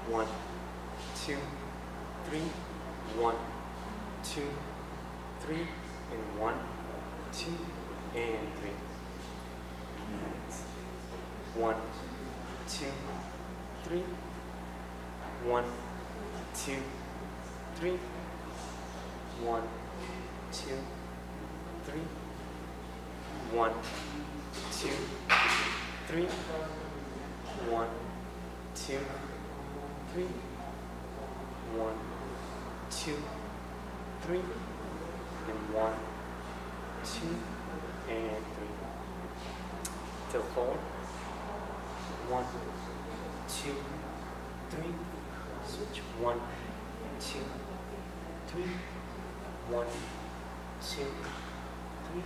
1, 2, 3, 1, 2, 3, and 1, 2, and 3. 1, 2, 3, 1, 2, 3, 1, 2, 3, 1, 2, 3, 1, 2, 3, 1, 2, 3, and 1, 2, and 3. Till forward. 1, 2, 3. Switch. 1, 2, 3. 1, 2, 3.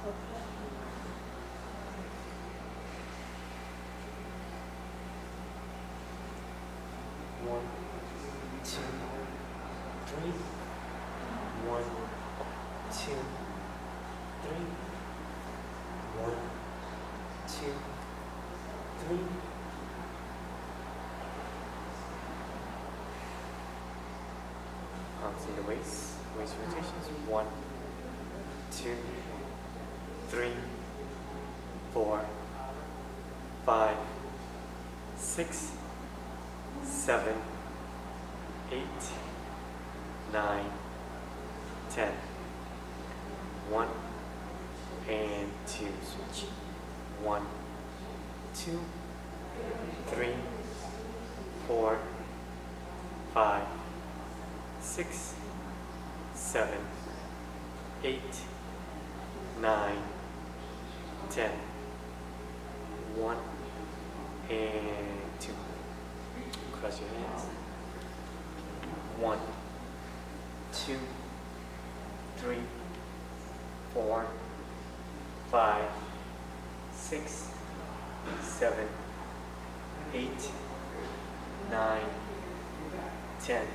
Up. 1, 2, 3. 1, 2, 3. 1, 2, 3. See the waist rotations. 1, 2, 3, 4, 5, 6, 7, 8, 9, 10. 1 and 2. Switch. 1, 2, 3, 4, 5, 6, 7, 8, 9, 10. 1 and 2. Cross your hands. 1, 2, 3, 4, 5, 6, 7, 8, 9, 10.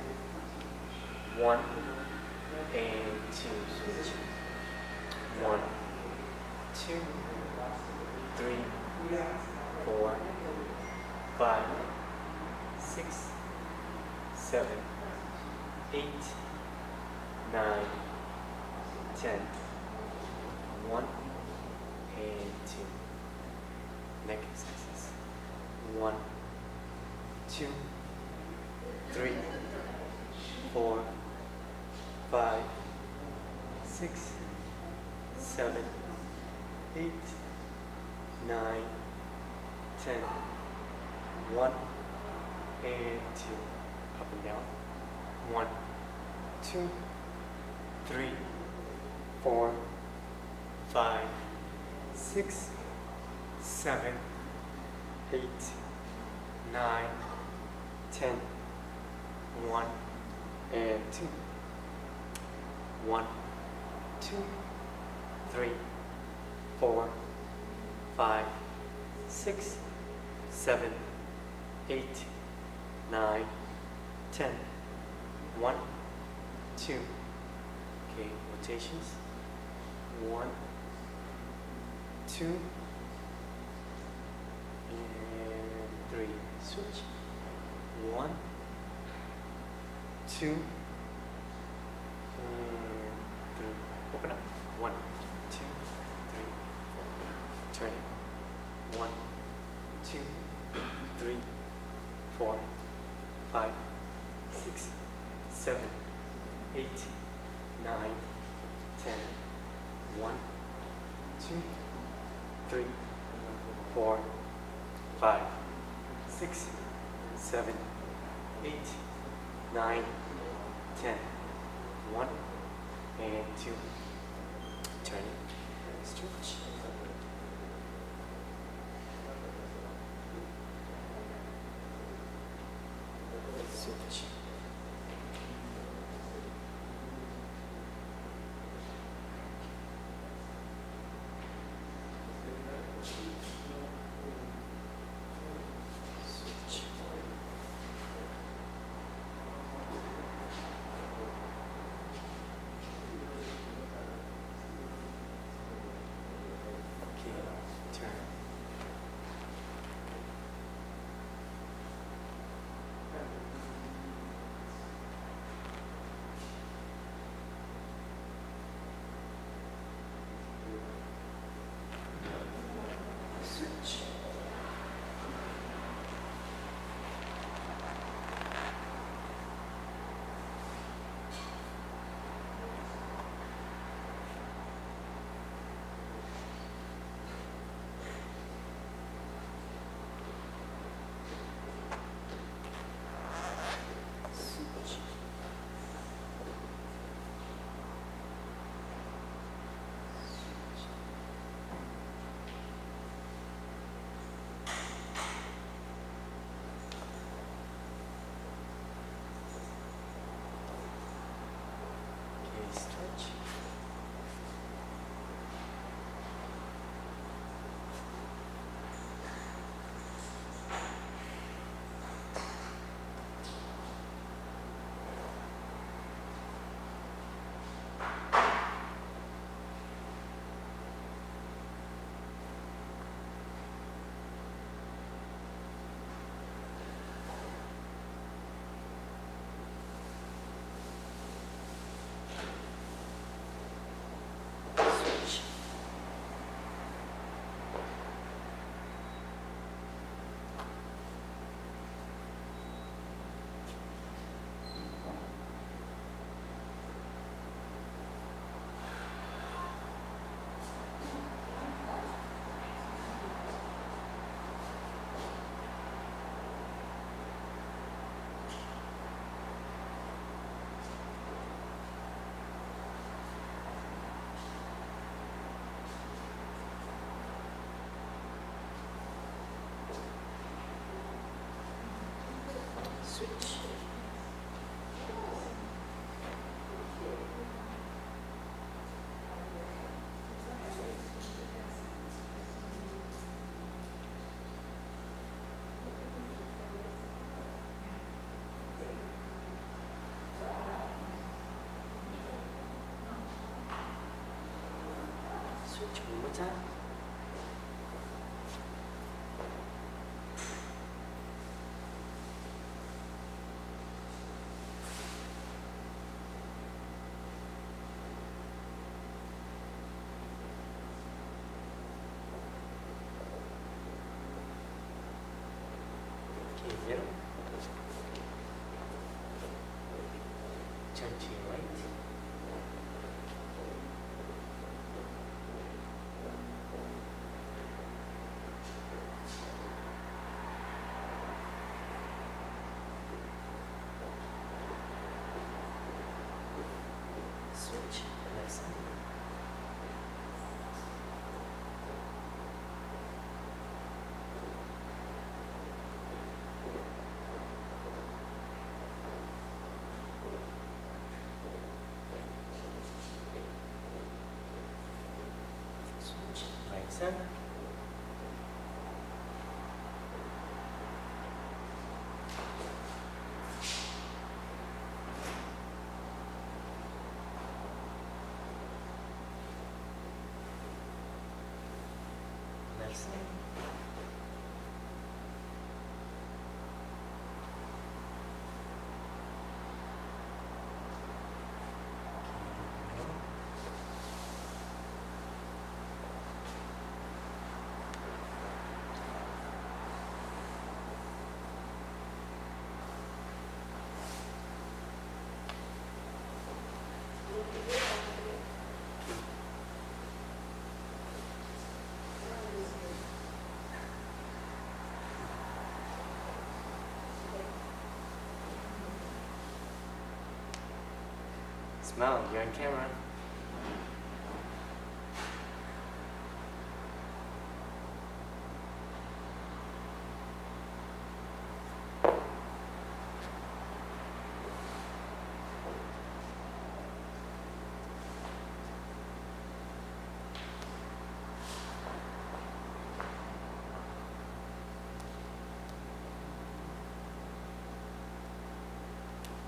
1 and 2. Switch. 1, 2, 3, 4, 5, 6, 7, 8, 9, 10. 1 and 2. Neck exercises. 1, 2, 3, 4, 5, 6, 7, 8, 9, 10. 1 and 2. Up and down. 1, 2, 3, 4, 5, 6, 7, 8, 9, 10. 1 and 2. 1, 2, 3, 4, 5, 6, 7, 8, 9, 10. 1, 2. Okay, rotations. 1, 2, and 3. Switch. 1, 2, and 3. Open up. 1, 2, 3, 4. Turn it. 1, 2, 3, 4, 5, 6, 7, 8, 9, 10. 1, 2, 3, 4, 5, 6, 7, 8, 9, 10. 1 and 2. Turn it. Stretch. Switch. Switch. Switch one more time. Okay, middle. Turn to your right. Switch left side. Switch right side. Left side. Smile, you're on camera.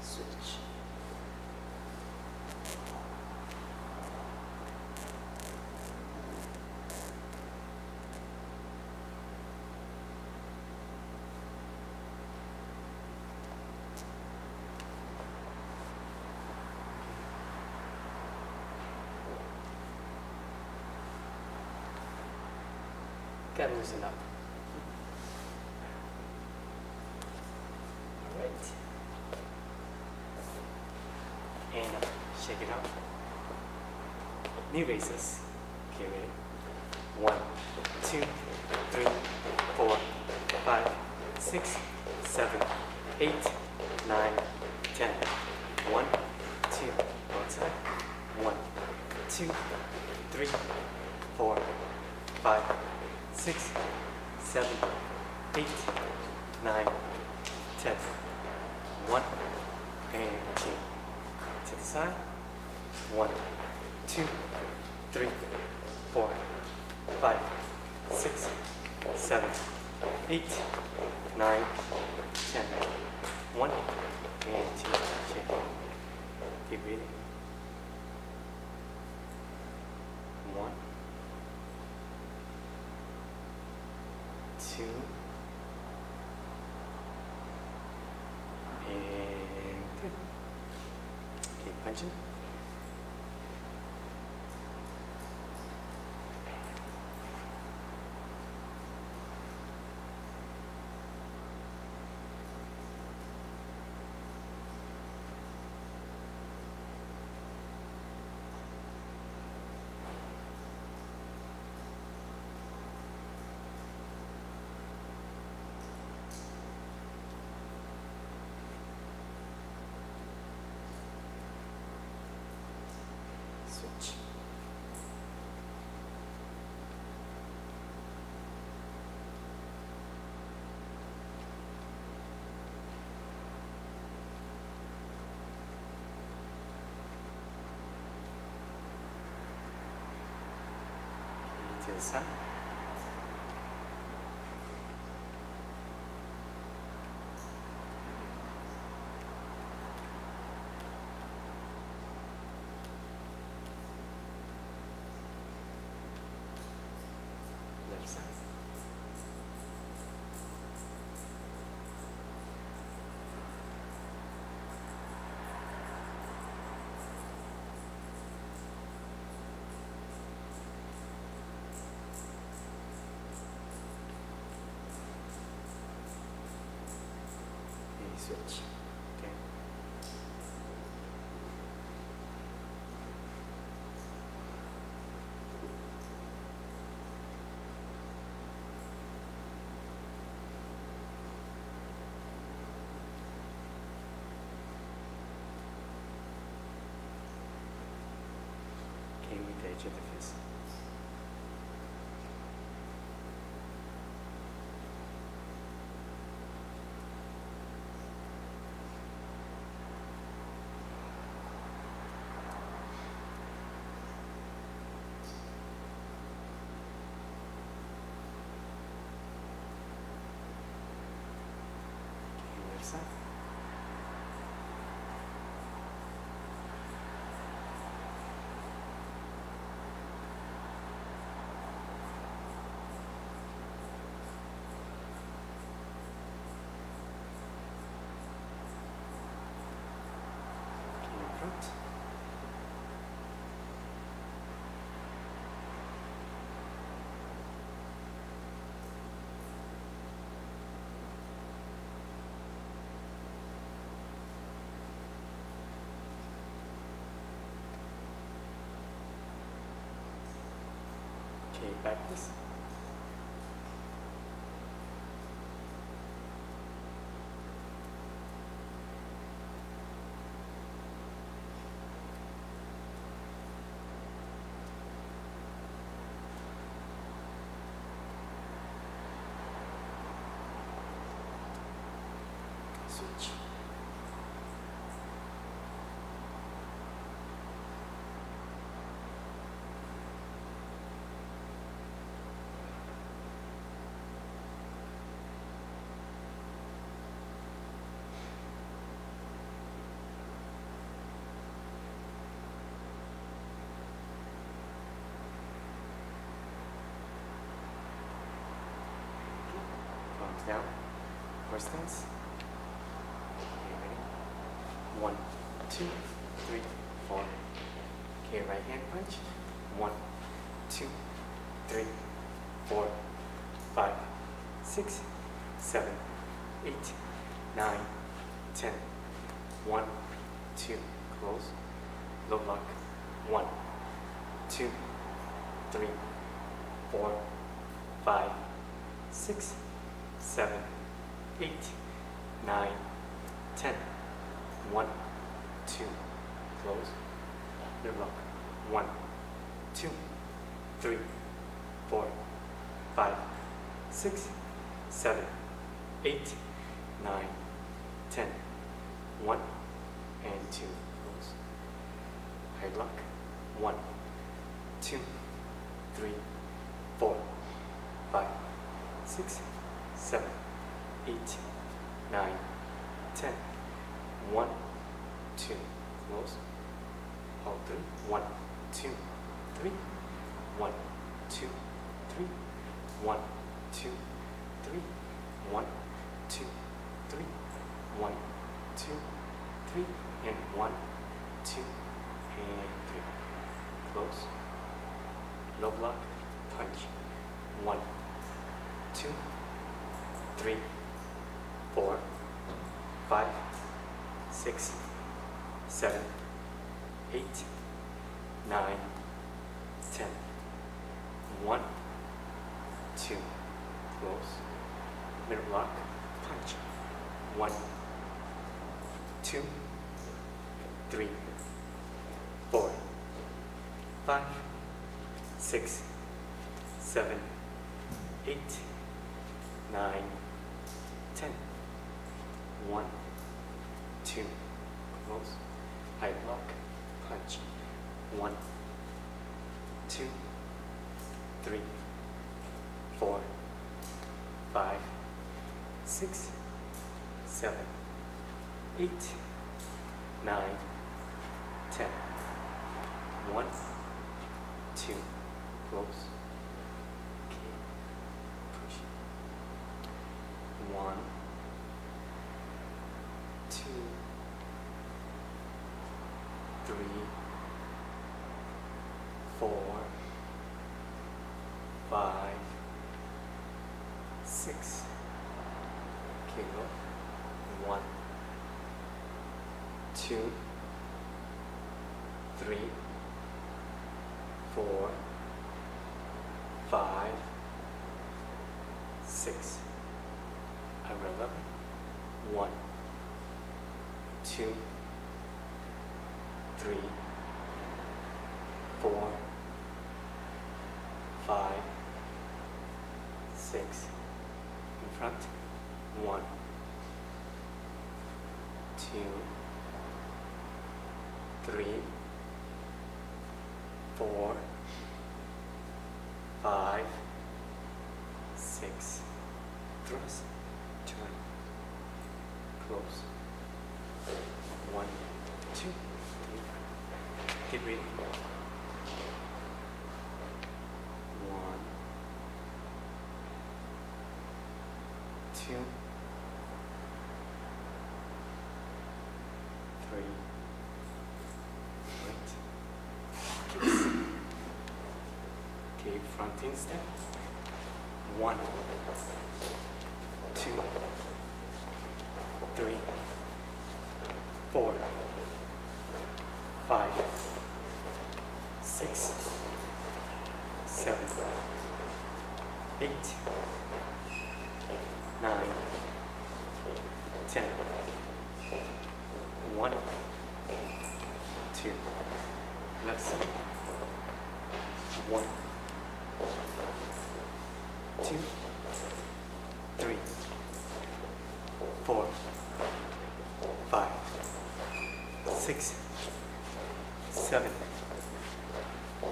Switch. Gotta loosen up. Alright. And shake it out. Knee raises. Okay, ready? 1, 2, 3, 4, 5, 6, 7, 8, 9, 10. 1, 2, outside. 1, 2, 3, 4, 5, 6, 7, 8, 9, 10. 1, and 2. To the side. 1, 2, 3, 4, 5, 6, 7, 8, 9, 10. 1, and 2. Shake. Keep breathing. 1, 2, and 3. Keep punching. Switch. To the side. other side. Switch. Okay. Okay, with the edge of the fist. Side. In front. Okay, back this. Switch. Palms down. Horse stance. Okay, ready? 1, 2, 3, 4. Okay, right hand punch. 1, 2, 3, 4, 5, 6, 7, 8, 9, 10. 1, 2, close. Low block. 1, 2, 3, 4, 5, 6, 7, 8, 9, 10. 1, 2, close. Low block. 1, 2, 3, 4, 5, 6, 7, 8, 9, 10. 1 and 2, close. High block. 1, 2, 3, 4, 5, 6, 7, 8, 9, 10. 1, 2, close. Hold 3. 1, 2, 3. 1, 2, 3. 1, 2, 3. 1, 2, 3. 1, 2, 3. And 1, 2, and 3. Close. Low block. Punch. 1, 2, 3, 4, 5, 6, 7, 8, 9, 10. 1, 2, close. Middle block. Punch. 1, 2, 3, 4, 5, 6, 7, 8, 9, 10. 1, 2, close. High block. Punch. 1, 2, 3, 4, 5, 6, 7, 8, 9, 10. 1, 2, close. Okay. 1, 2, 3, 4, 5, 6. Okay, go. 1, 2, 3, 4, 5, 6. I roll up. 1, 2, 3, 4, 5, 6. In front. 1, 2, 3, 4, 5, 6. Thrust, turn, close. 1, 2, 3. Keep breathing. 1, 2, 3. Right. Okay, fronting step. 1, 2, 3, 4, 5, 6, 7, 8, 9, 10. 1, 2. Left side. 1, 2, 3, 4, 5, 6, 7,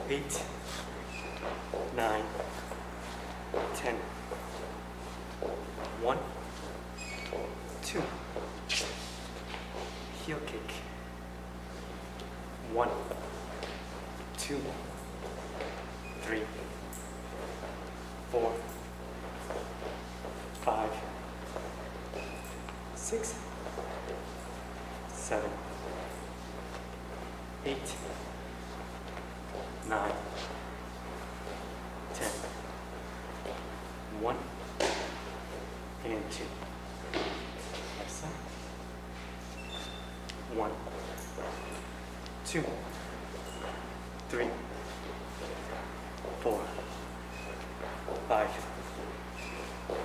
8, 9, 10. 1, 2. Heel kick. 1, 2, 3, 4, 5, 6, 7, 8, 9, 10. 1 and 2. Left side. 1, 2, 3, 4, 5,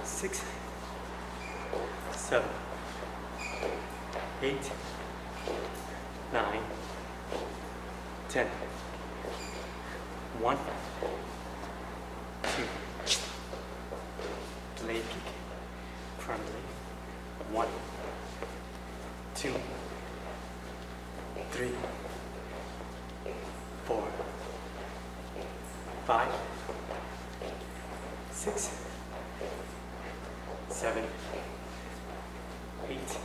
6, 7, 8, 9, 10. 1, 2. Leg kick. Front leg. 1, 2, 3, 4, 5, 6, 7, 8,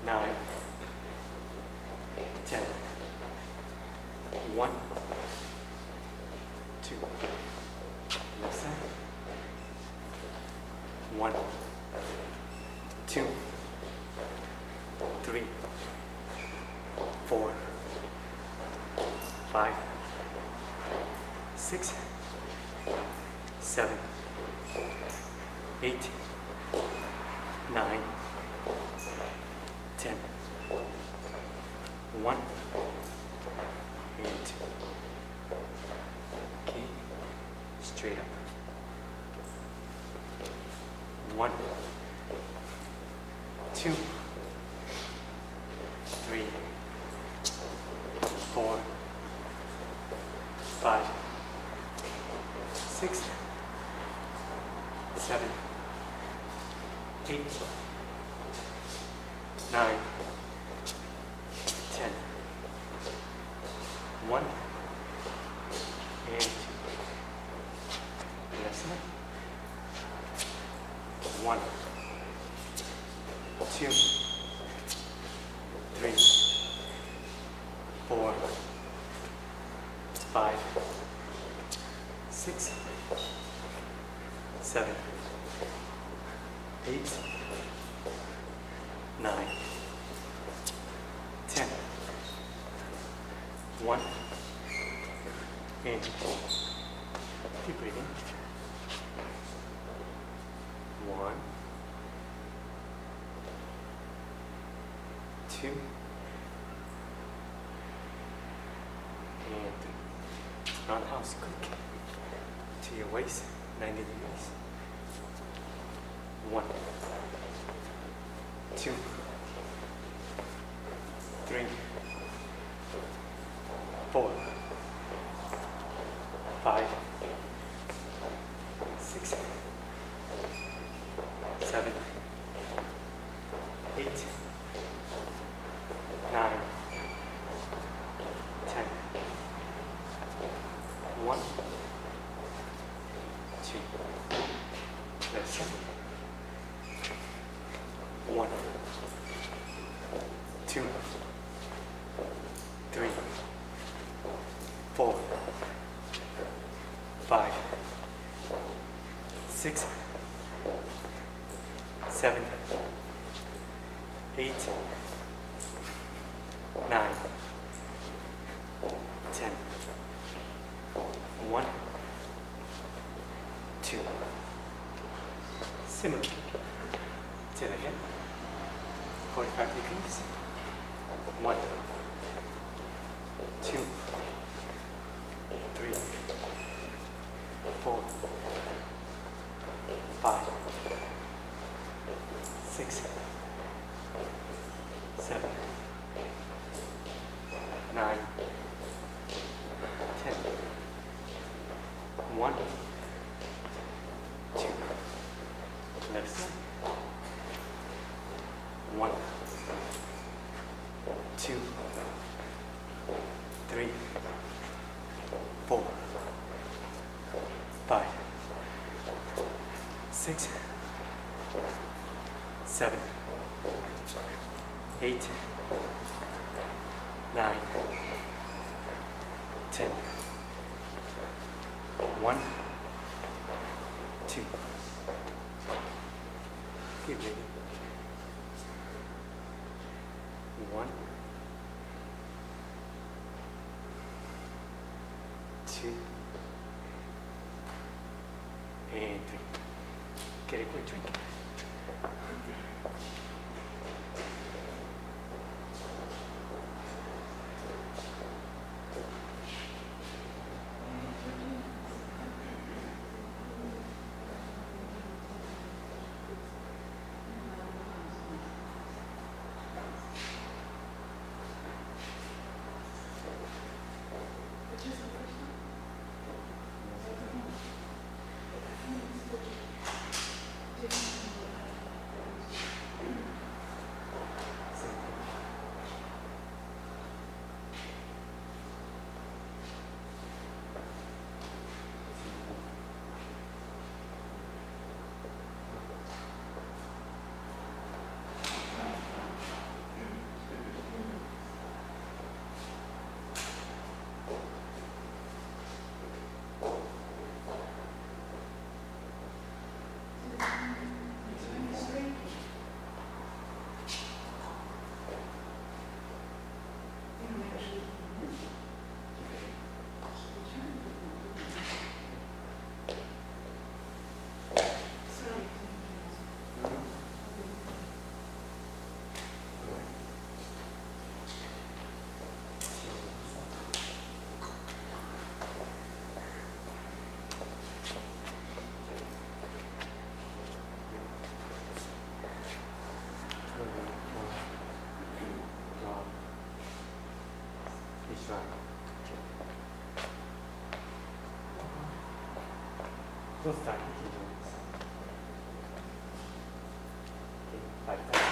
9, 10. 1, 2. Left side. 1, 2, 3, 4, 5, 6, 7, 8, 9, 10. 1 and 2. Okay, straight up. 1, 2, 3, 4, 5, 6, 7, 8, 9, 10. 1 and 2. Left side. 1, 2, 3, 4, 5, 6, 7, 9, 10. 1. In. Keep breathing. 1, 2, and 3. Roundhouse quick to your waist, 90 degrees. 1, 2, 3, 4, 5, 6, 7, 8, 9, 10. 1, 2. Listen. 1, 2, 3, 4, 5, 6, 7, 8, 9, 10. 1, 2. Similar to the hip. 45 degrees. 1, 2, 3, 4, 5, 6, 7, 9, 10. 1, 2. Left side. 1, 2, 3, 4, 5, 6, 7, 8, 9, 10. 1, 2. Keep breathing. 1, 2, and 3. Get a quick drink. Both sides. Okay, 5 times.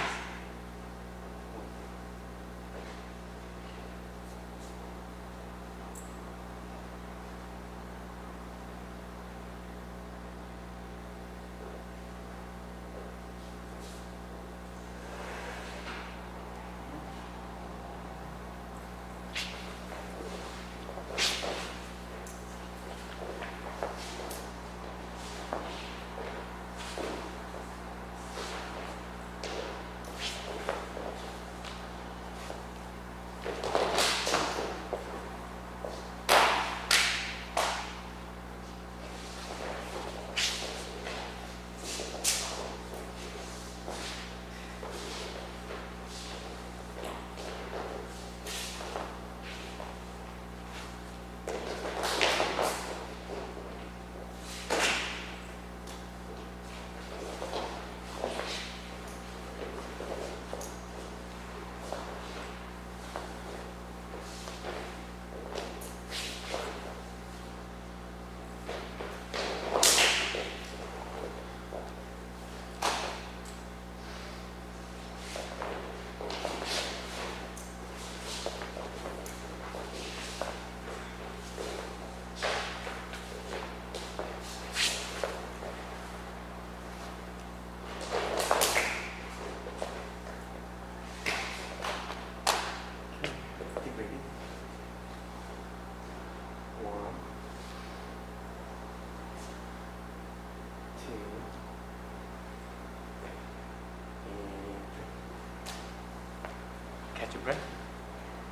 your breath.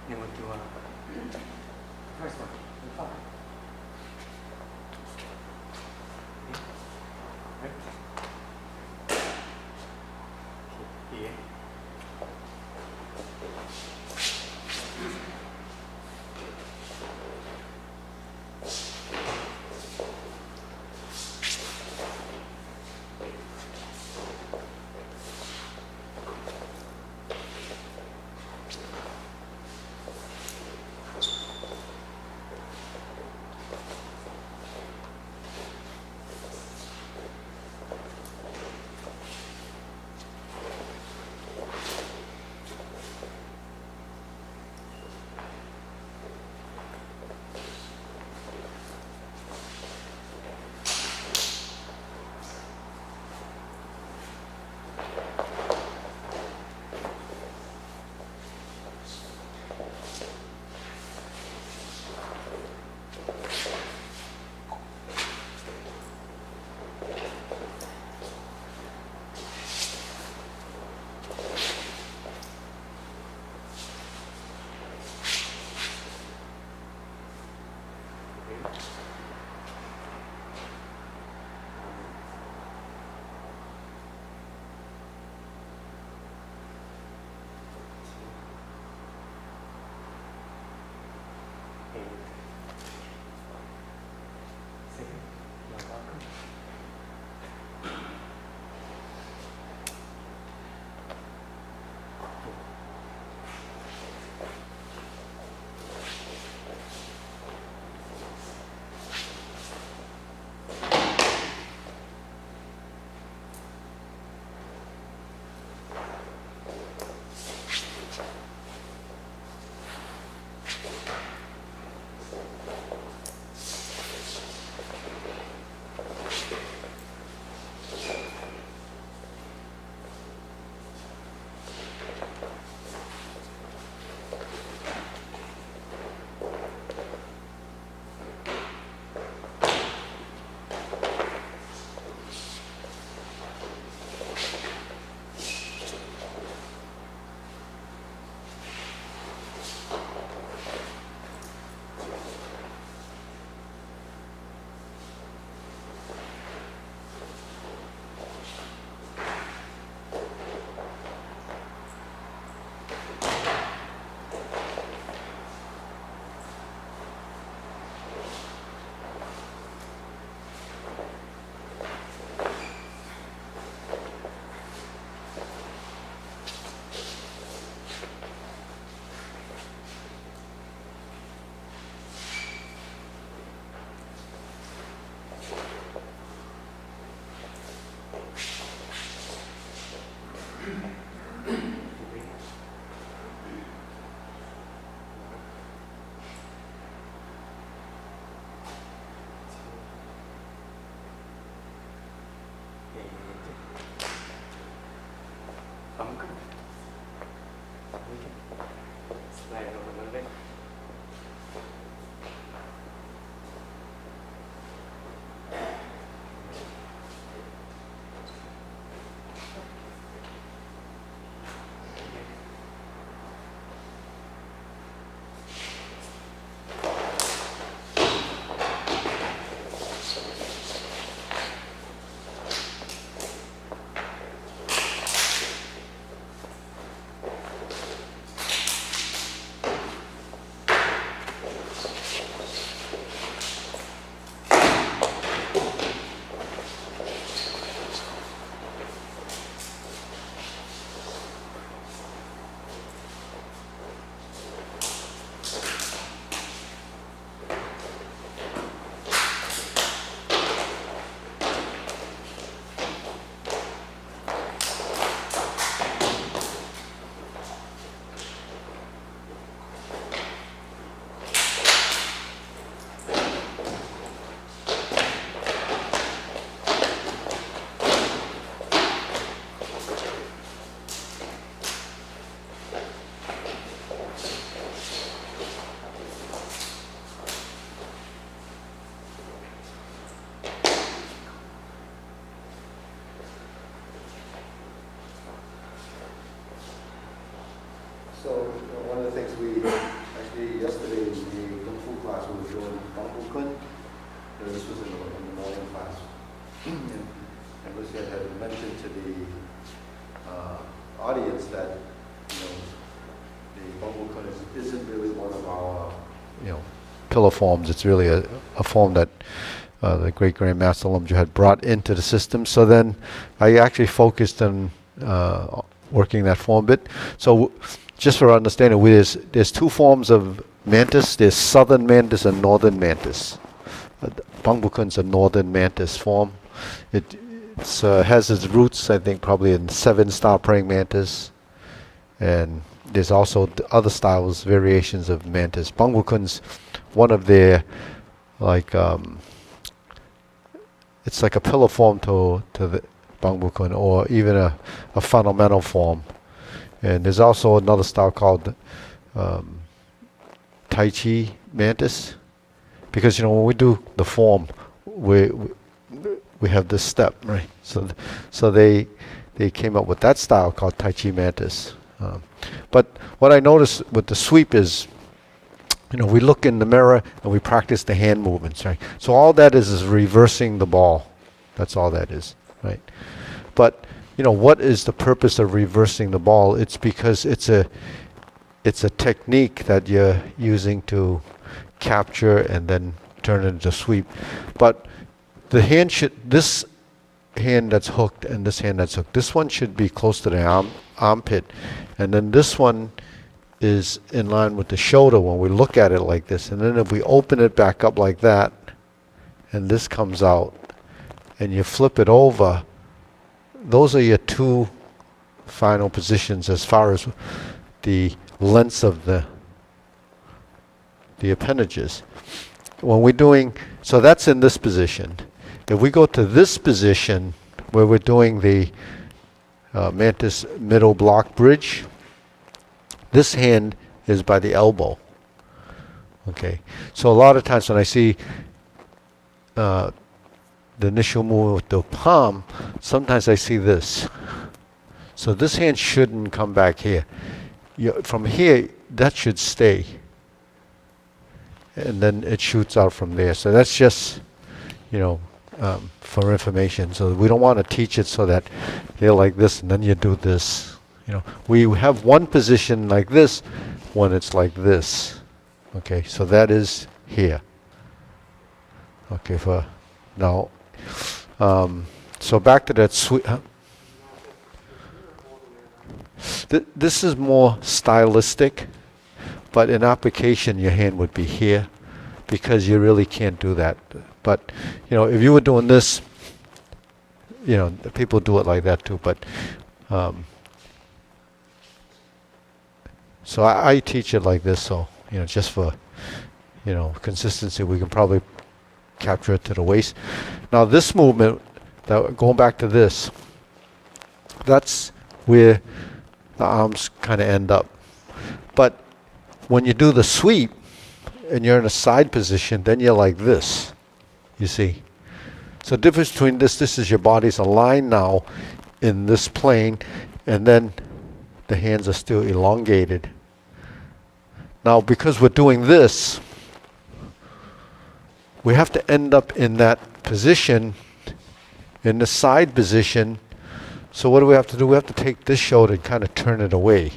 Then we'll do the first one. 5. Right. Okay, here. Bung. Slide it over a little bit. So of the things we actually yesterday in the Kung Fu class we were doing Kuen. This was in the morning class. And Lucy had mentioned to the audience that the Kuen isn't really one of our pillar forms. It's really a form that the great Grandmaster Lumju had brought into the system. So then I actually focused on working that form bit. So just for understanding, there's two forms of Mantis. There's Southern Mantis and Northern Mantis. Bung Kun's a Northern Mantis form. It has its roots, I think, probably in 7-star praying mantis. And there's also other styles, variations of mantis. Bung Kun's one of their, it's like a pillar form to the Bung Kun, or even a fundamental form. And there's also another style called Tai Chi Mantis, because when we do the form, we have this step, right? So they came up with that style called Tai Chi Mantis. But what I noticed with the sweep is, we look in the mirror and we practice the hand movements, right? So all that is reversing the ball. That's all that is, right? But what is the purpose of reversing the ball? It's because it's a technique that you're using to capture and then turn it into sweep. But the hand this hand that's hooked and this hand that's hooked, this one should be close to the armpit, and then this one is in line with the shoulder when we look at it like this. And then if we open it back up like that, and this comes out, and you flip it over, those are your two final positions as far as the lengths of the appendages. When we're doing, so that's in this position. If we go to this position where we're doing the Mantis middle block bridge, this hand is by the elbow. Okay, so a lot of times when I see the initial move with the palm, sometimes I see this. So this hand shouldn't come back here. From here, that should stay. And then it shoots out from there. So that's just, for information. So we don't want to teach it so that they're like this and then you do this. We have one position like this when it's like this. Okay, so that is here. Okay, for now. So back to that sweep. This is more stylistic, but in application your hand would be here, because you really can't do that. But if you were doing this, people do it like that too. But so I teach it like this, so just for consistency, we can probably capture it to the waist. Now this movement, going back to this, that's where the arms kind of end up. But when you do the sweep and you're in a side position, then you're like this, you see. So the difference between this is your body's aligned now in this plane, and then the hands are still elongated. Now because we're doing this, we have to end up in that position, in the side position. So what do we have to do? We have to take this shoulder and kind of turn it away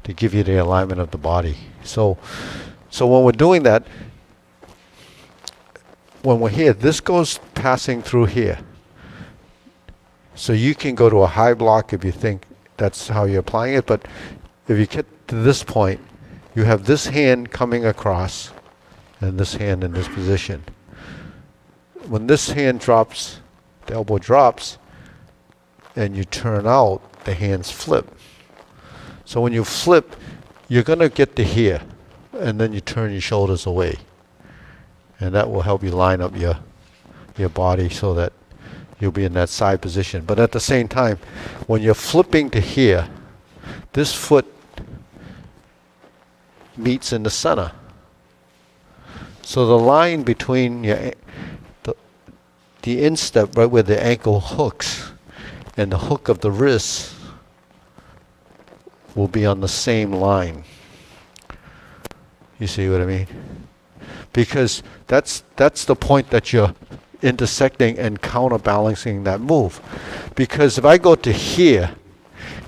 to give you the alignment of the body. So when we're doing that, when we're here, this goes passing through here. So you can go to a high block if you think that's how you're applying it, but if you get to this point, you have this hand coming across and this hand in this position. When this hand drops, the elbow drops, and you turn out, the hands flip. So when you flip, you're going to get to here, and then you turn your shoulders away. And that will help you line up your body so that you'll be in that side position. But at the same time, when you're flipping to here, this foot meets in the center. So the line between the instep, right where the ankle hooks, and the hook of the wrist will be on the same line. You see what I mean? Because that's the point that you're intersecting and counterbalancing that move. Because if I go to here,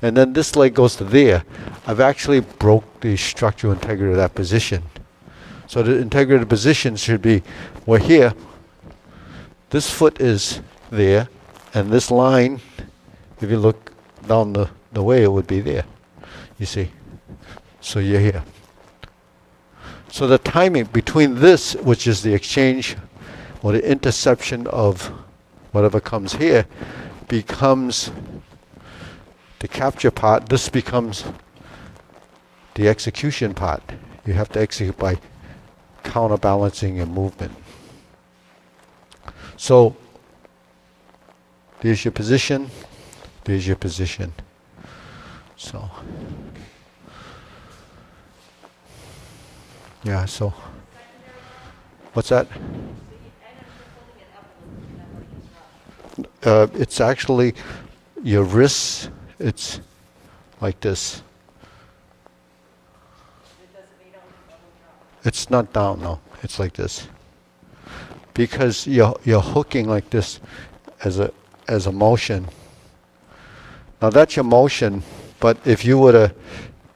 and then this leg goes to there, I've actually broke the structural integrity of that position. So the integrity of the position should be, we're here, this foot is there, and this line, if you look down the way, it would be there. You see? So you're here. So the timing between this, which is the exchange or the interception of whatever comes here, becomes the capture part. This becomes the execution part. You have to execute by counterbalancing your movement. So there's your position, there's your position. So yeah, so what's that? It's actually your wrists, it's like this. It's not down, no. It's like this. Because you're hooking like this as a motion. Now that's your motion, but if you were to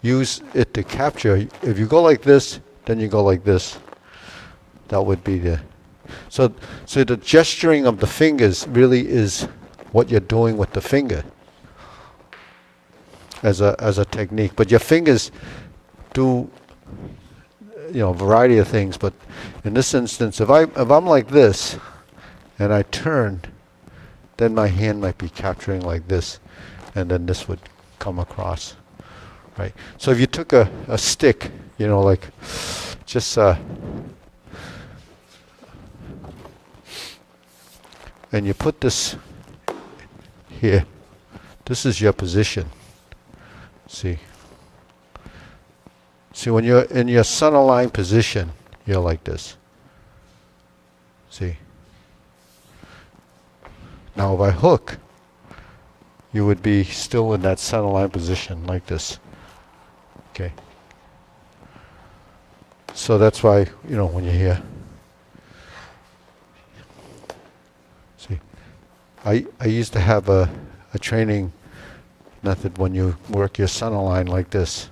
use it to capture, if you go like this, then you go like this. That would be the... So the gesturing of the fingers really is what you're doing with the finger as a technique. But your fingers do, you know, a variety of things. But in this instance, if I'm like this and I turn, then my hand might be capturing like this, and then this would come across, right? So if you took a stick, you know, like just and you put this here, this is your position. See, when you're in your sun aligned position, you're like this. See. Now if I hook, you would be still in that sun aligned position like this. Okay. So that's why, you know, when you're here. See, I used to have a training method when you work your sun aligned like this.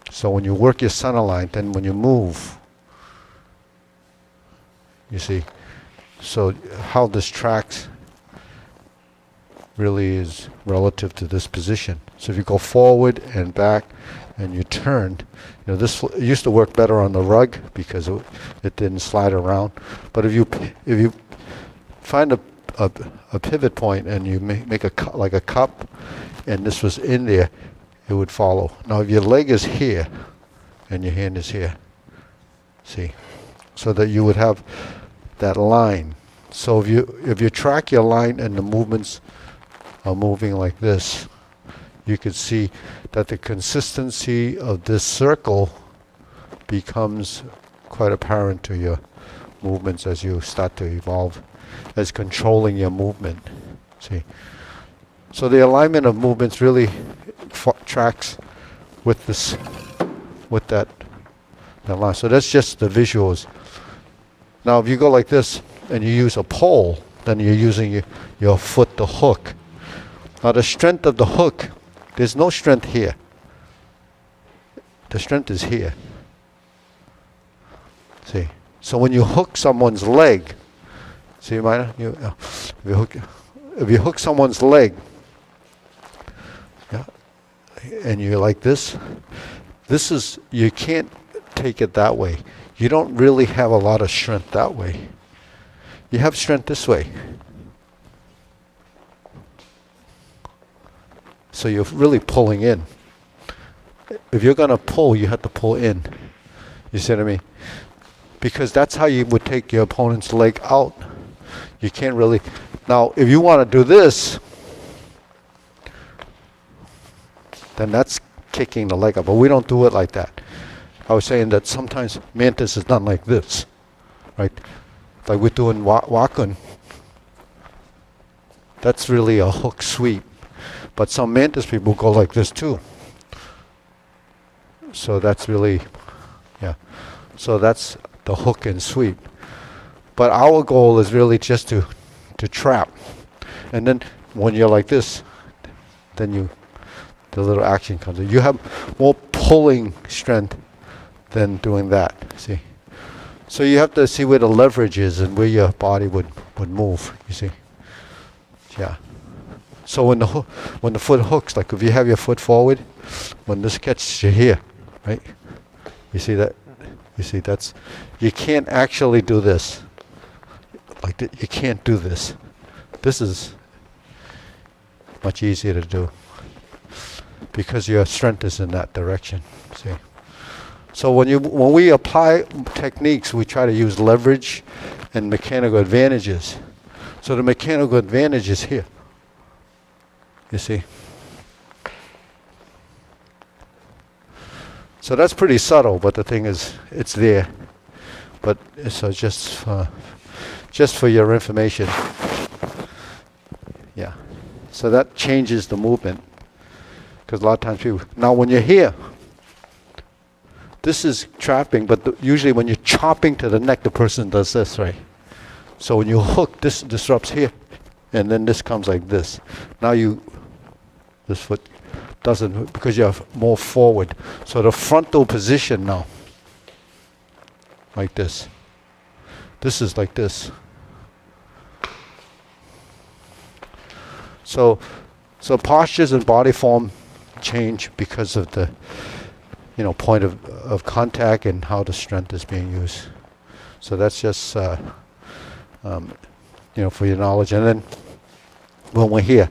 So when you work your sun aligned, then when you move, you see, so how this tracks really is relative to this position. So if you go forward and back and you turn, you know, this used to work better on the rug because it didn't slide around. But if you find a pivot point and you make like a cup, and this was in there, it would follow. Now if your leg is here and your hand is here, see, so that you would have that line. So if you track your line and the movements are moving like this, you could see that the consistency of this circle becomes quite apparent to your movements as you start to evolve as controlling your movement. See, so the alignment of movements really tracks with this, with that line. So that's just the visuals. Now if you go like this and you use a pole, then you're using your foot to hook. Now the strength of the hook, there's no strength here. The strength is here. See, so when you hook someone's leg, see, if you hook someone's leg, yeah, and you're like this, you can't take it that way. You don't really have a lot of strength that way. You have strength this way. So you're really pulling in. If you're going to pull, you have to pull in. You see what I mean? Because that's how you would take your opponent's leg out. You can't really... Now, if you want to do this, then that's kicking the leg up. But we don't do it like that. I was saying that sometimes Mantis is done like this, right? Like we're doing Wakun. That's really a hook sweep. But some Mantis people go like this too. So that's really, yeah. So that's the hook and sweep. But our goal is really just to trap. And then when you're like this, then the little action comes in. You have more pulling strength than doing that, see. So you have to see where the leverage is and where your body would move, you see. Yeah. So when the foot hooks, like if you have your foot forward, when this catches you here, right? You see that? You see that's, you can't actually do this. Like you can't do this. This is much easier to do because your strength is in that direction. See. So when we apply techniques, we try to use leverage and mechanical advantages. So the mechanical advantage is here. You see. So that's pretty subtle, but the thing is, it's there. But so just for your information. Yeah. So that changes the movement. Because a lot of times people, now when you're here, this is trapping, but usually when you're chopping to the neck, the person does this, right? So when you hook, this disrupts here, and then this comes like this. Now this foot doesn't, because you're more forward. So the frontal position now, like this. This is like this. So postures and body form change because of the, point of contact and how the strength is being used. So that's just, for your knowledge. And then when we're here,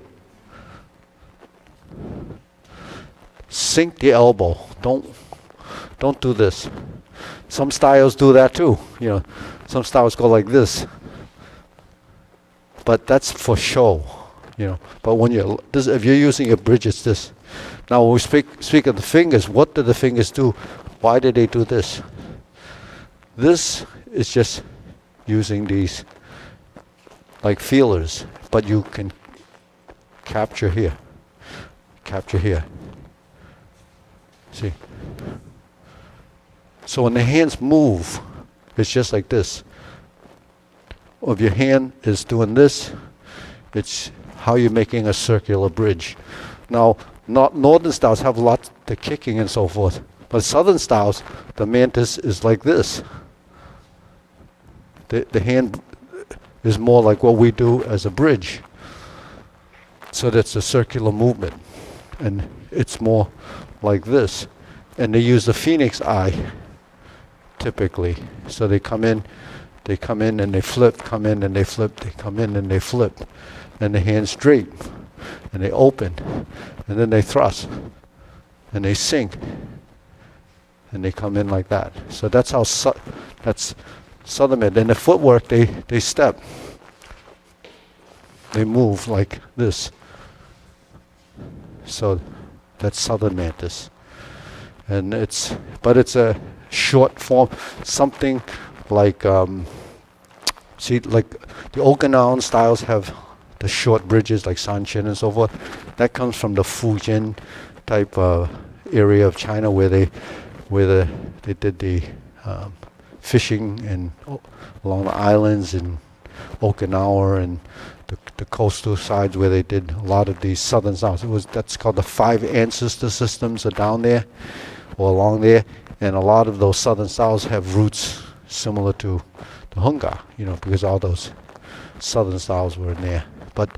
sink the elbow. Don't do this. Some styles do that too. Some styles go like this. But that's for show. But when if you're using a bridge, it's this. Now when we speak of the fingers, what do the fingers do? Why did they do this? This is just using these like feelers, but you can capture here. See? So when the hands move, it's just like this. If your hand is doing this, it's how you're making a circular bridge. Now, northern styles have lots of kicking and so forth, but southern styles, the Mantis is like this. The hand is more like what we do as a bridge. So that's a circular movement, and it's more like this. And they use the phoenix eye, typically. So they come in and they flip, come in and they flip, they come in and they flip. And the hands drape, and they open, and then they thrust, and they sink, and they come in like that. So that's how that's southern mid. And the footwork, they step, they move like this. So that's southern Mantis, and it's a short form, something like like the Okinawan styles have the short bridges like Sanchin and so forth. That comes from the Fujian type area of China where they did the fishing and along the islands in Okinawa and the coastal sides where they did a lot of these southern styles. That's called the 5 ancestor systems are down there or along there, and a lot of those southern styles have roots similar to the Hunga, because all those southern styles were in there. But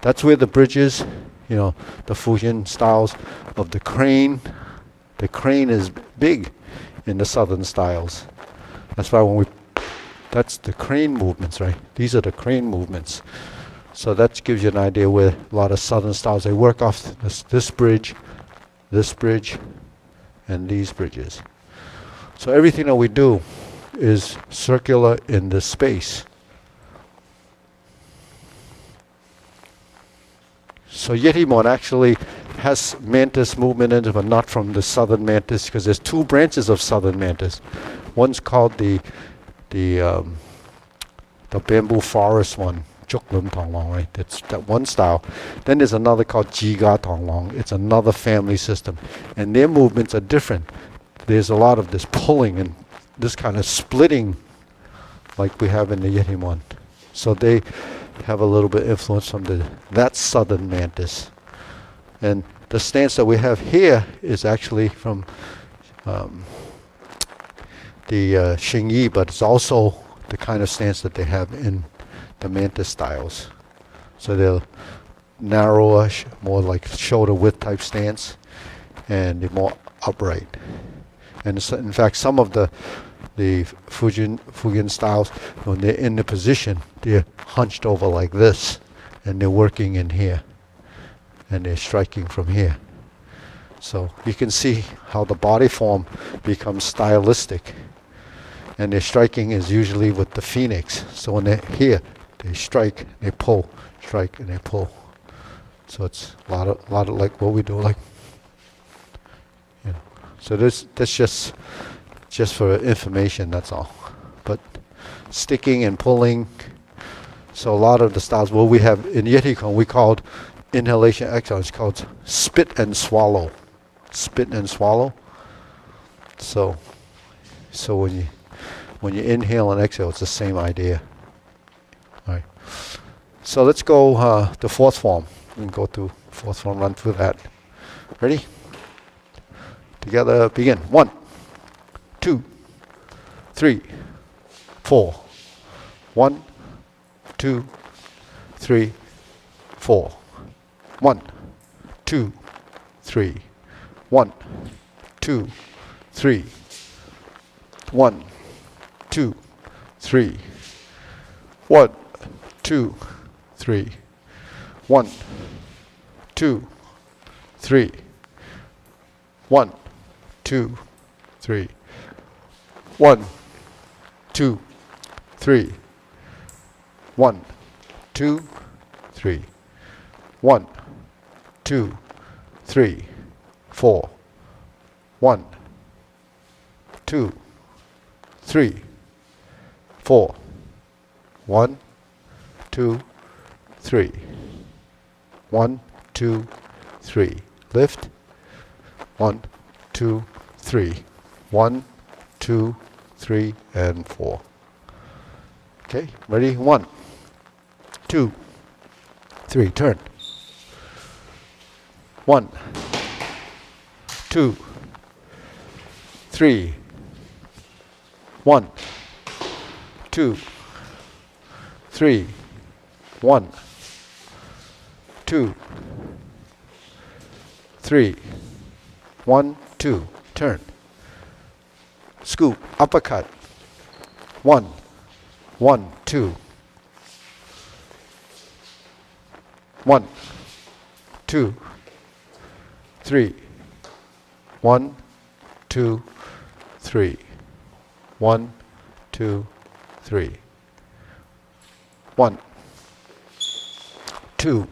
that's where the bridges, the Fujian styles of the crane. The crane is big in the southern styles. That's why that's the crane movements, right? These are the crane movements. So that gives you an idea where a lot of southern styles, they work off this bridge, and these bridges. So everything that we do is circular in this space. So Yetimon actually has Mantis movement in it, but not from the southern Mantis, because there's 2 branches of southern Mantis. One's called the bamboo forest one, Chuk Lum Tong Long, right? That's that one style. Then there's another called Jiga Tong Long. It's another family system. And their movements are different. There's a lot of this pulling and this kind of splitting like we have in the Yeti one. So they have a little bit influence from that southern Mantis. And the stance that we have here is actually from the Xing Yi, but it's also the kind of stance that they have in the Mantis styles. So they're narrower, more like shoulder width type stance, and they're more upright. And in fact, some of the Fujian styles, when they're in the position, they're hunched over like this, and they're working in here, and they're striking from here. So you can see how the body form becomes stylistic. And their striking is usually with the phoenix. So when they're here, they strike, they pull, strike, and they pull. So it's a lot of like what we do, like, you know. So that's just for information, that's all. But sticking and pulling. So a lot of the styles, what we have in Yeti Kong, we called inhalation exhale. It's called spit and swallow. Spit and swallow. So when you inhale and exhale, it's the same idea. All right. So let's go to fourth form. We can go to fourth form, run through that. Ready? Together, begin. 1, 2, 3, 4. 1, 2, 3, 4. 1, 2, 3. 1, 2, 3. 1, 2, 3. 1, 2, 3. 1, 2, 3. 1, 2, 3. 1, 2, 3. 1, 2, 3. 1, 2, 3. 4. 1, 2, 3. 4. 1, 2, 3. 1, 2, 3. Lift. 1, 2, 3. 1, 2, 3, and 4. Okay, ready? 1, 2, 3. Turn. 1, 2, 3. 1, 2, 3. 1, 2, 3. 1, 2. Turn. Scoop. Uppercut. 1, 1, 2. 1, 2, 3. 1, 2, 3. 1, 2, 3. 1, 2,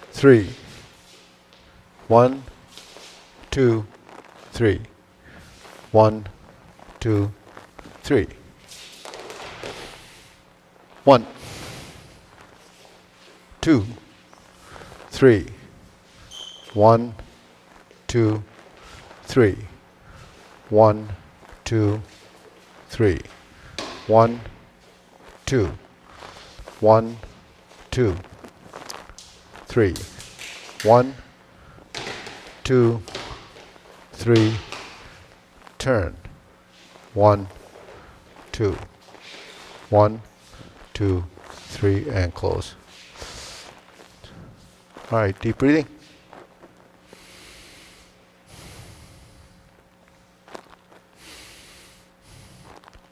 3. 1, 2, 3. 1, 2, 3. 1, 2, 3. 1, 2, 3. 1, 2, 3. 1, 2. 1, 2, 3. 1, 2, 3. Turn. 1, 2. 1, 2, 3, and close. All right, deep breathing.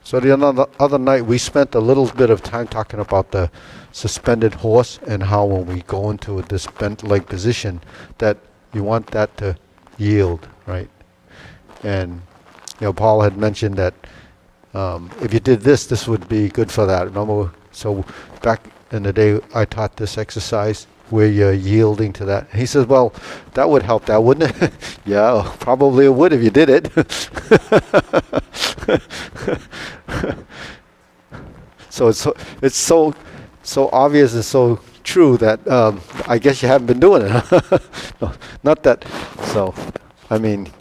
So the other night we spent a little bit of time talking about the suspended horse and how when we go into this bent leg position that you want that to yield, right? And you know, Paul had mentioned that if you did this, this would be good for that. Remember, so back in the day I taught this exercise where you're yielding to that. And he says, well, that would help that, wouldn't it? Yeah, probably it would if you did it. So it's so obvious and so true that I guess you haven't been doing it. Huh? No, not that. So, I mean,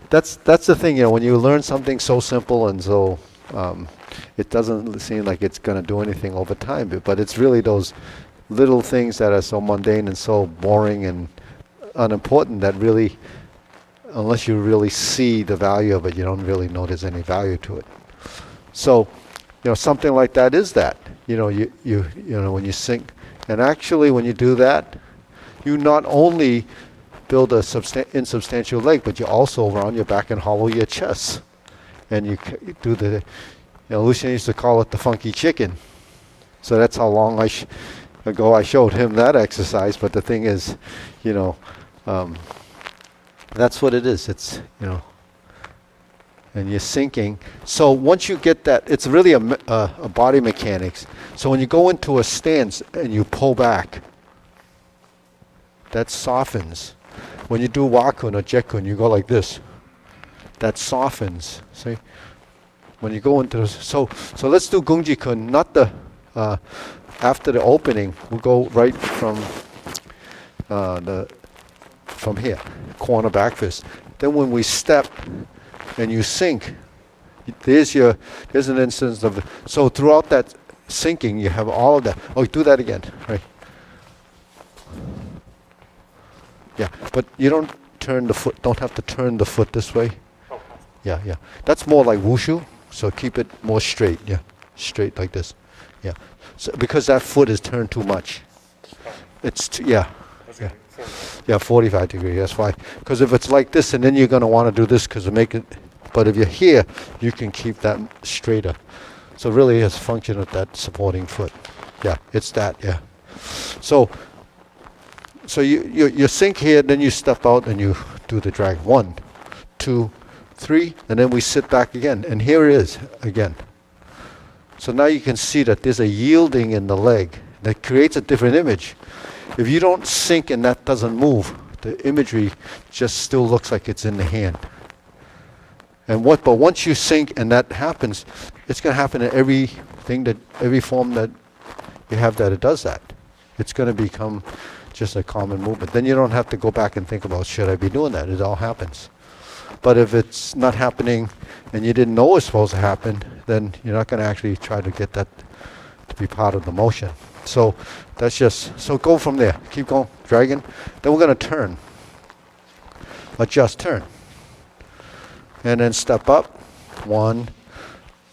that's the thing. When you learn something so simple and so it doesn't seem like it's going to do anything over time, but it's really those little things that are so mundane and so boring and unimportant that really, unless you really see the value of it, you don't really know there's any value to it. So, something like that is that. You when you sink, and actually when you do that, you not only build a insubstantial leg, but you also round your back and hollow your chest. And you do the, Lucian used to call it the funky chicken. So that's how long ago I showed him that exercise. But the thing is, that's what it is. It's, and you're sinking. So once you get that, it's really a body mechanics. So when you go into a stance and you pull back, that softens. When you do wakun or jekun, you go like this. That softens. See? When you go into so let's do gungjikun, not the after the opening. We'll go right from here, corner back fist. Then when we step and you sink, there's an instance of so throughout that sinking you have all of that. Oh, do that again, right? Yeah, but you don't turn the foot. Don't have to turn the foot this way. Yeah. That's more like wushu. So keep it more straight. Yeah, straight like this. Yeah. So because that foot is turned too much. It's yeah. 45 degrees. That's why. Because if it's like this, and then you're going to want to do this because to make it. But if you're here, you can keep that straighter. So really, it's a function of that supporting foot. Yeah, it's that. Yeah. So you sink here, then you step out and you do the drag. 1, 2, 3, and then we sit back again. And here it is again. So now you can see that there's a yielding in the leg that creates a different image. If you don't sink and that doesn't move, the imagery just still looks like it's in the hand. But once you sink and that happens, it's going to happen in every form that you have that it does that. It's going to become just a common movement. Then you don't have to go back and think about, should I be doing that? It all happens. But if it's not happening and you didn't know it's supposed to happen, then you're not going to actually try to get that to be part of the motion. So that's so go from there. Keep going, dragging. Then we're going to turn. Adjust, turn. And then step up. 1,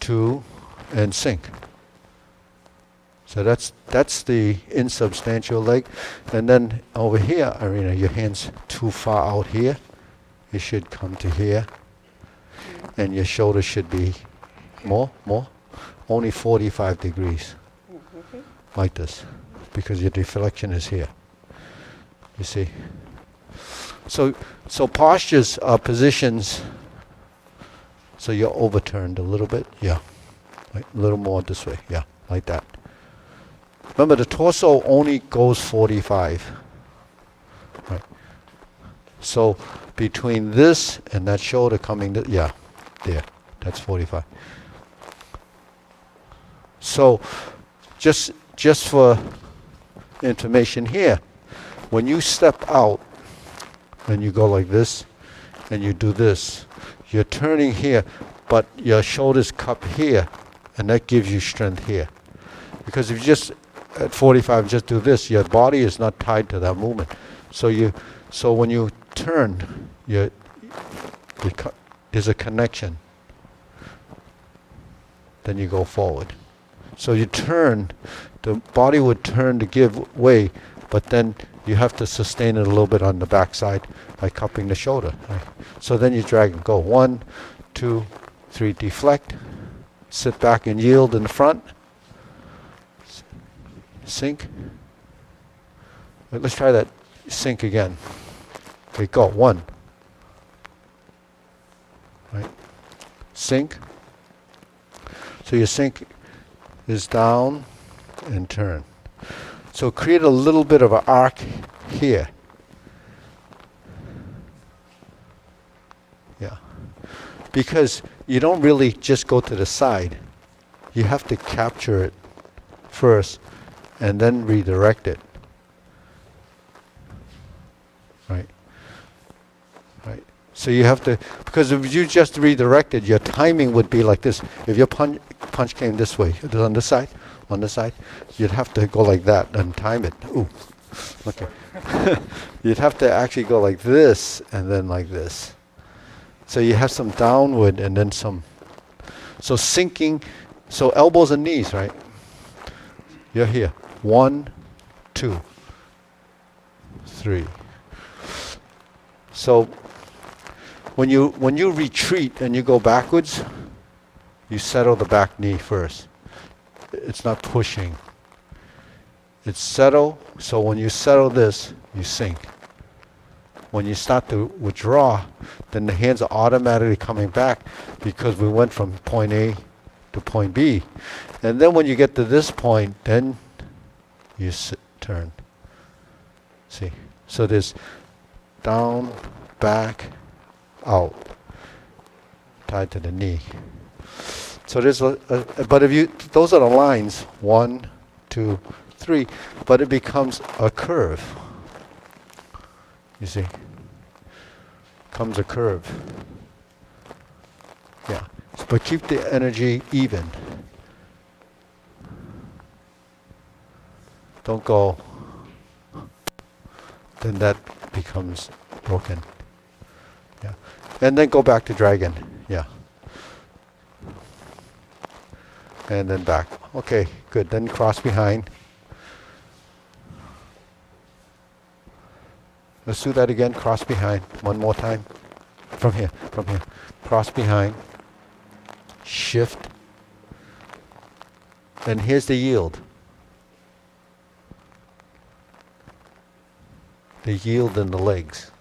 2, and sink. So that's the insubstantial leg. And then over here, Irina, your hand's too far out here. It should come to here. And your shoulder should be more. Only 45 degrees. Like this. Because your deflection is here. You see? So postures are positions. So you're overturned a little bit. Yeah. Like a little more this way. Yeah. Like that. Remember, the torso only goes 45. Right. So between this and that shoulder coming, there, that's 45. So just for information here, when you step out and you go like this and you do this, you're turning here, but your shoulders cup here, and that gives you strength here. Because if you just at 45 just do this, your body is not tied to that movement. So when you turn, there's a connection. Then you go forward. So you turn, the body would turn to give way, but then you have to sustain it a little bit on the backside by cupping the shoulder. Right? So then you drag and go. 1, 2, 3, deflect. Sit back and yield in the front. Sink. Right, let's try that. Sink again. Okay, go. 1. Right. Sink. So your sink is down and turn. So create a little bit of an arc here. Yeah. Because you don't really just go to the side. You have to capture it first, and then redirect it. Right? Right? So you have to, because if you just redirect it, your timing would be like this. If your punch came this way, on this side, you'd have to go like that and time it. Ooh, okay. You'd have to actually go like this and then like this. So you have some downward and then some. So sinking, so elbows and knees, right? You're here. 1, 2, 3. So when you retreat and you go backwards, you settle the back knee first. It's not pushing. It's settle. So when you settle this, you sink. When you start to withdraw, then the hands are automatically coming back because we went from point A to point B. And then when you get to this point, then you turn. See? So there's down, back, out, tied to the knee. So there's but if you, those are the lines, 1, 2, 3, but it becomes a curve. You see? Comes a curve. Yeah. But keep the energy even. Don't go. Then that becomes broken. Yeah. And then go back to dragon. Yeah. And then back. Okay, good. Then cross behind. Let's do that again. Cross behind. One more time. From here. From here. Cross behind. Shift. And here's the yield. The yield in the legs.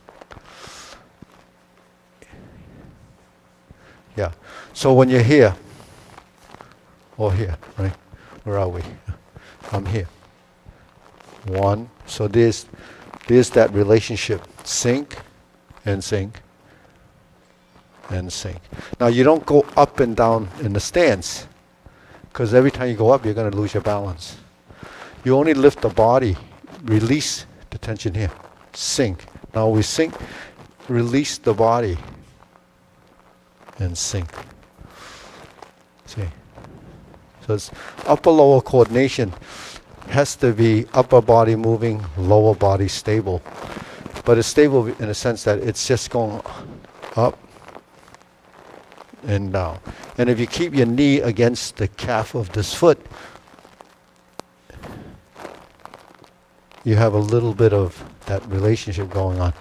Yeah. So when you're here, or here, right? Where are we? I'm here. 1. So there's that relationship. Sink and sink and sink. Now you don't go up and down in the stance, because every time you go up, you're going to lose your balance. You only lift the body, release the tension here. Sink. Now we sink, release the body, and sink. See? So it's upper-lower coordination has to be upper body moving, lower body stable. But it's stable in the sense that it's just going up and down. And if you keep your knee against the calf of this foot, you have a little bit of that relationship going on.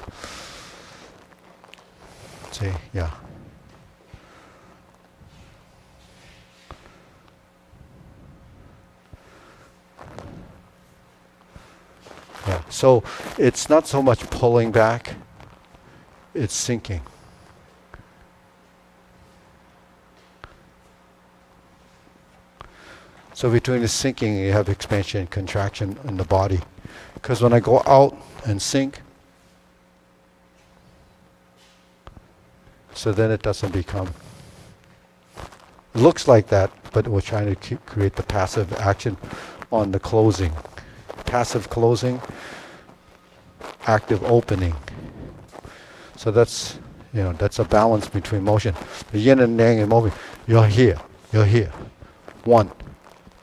See, yeah. Yeah. So it's not so much pulling back, it's sinking. So between the sinking, you have expansion and contraction in the body. Because when I go out and sink, so then it doesn't become, it looks like that, but we're trying to create the passive action on the closing. Passive closing, active opening. So that's, that's a balance between motion. The yin and yang in moving. You're here. 1,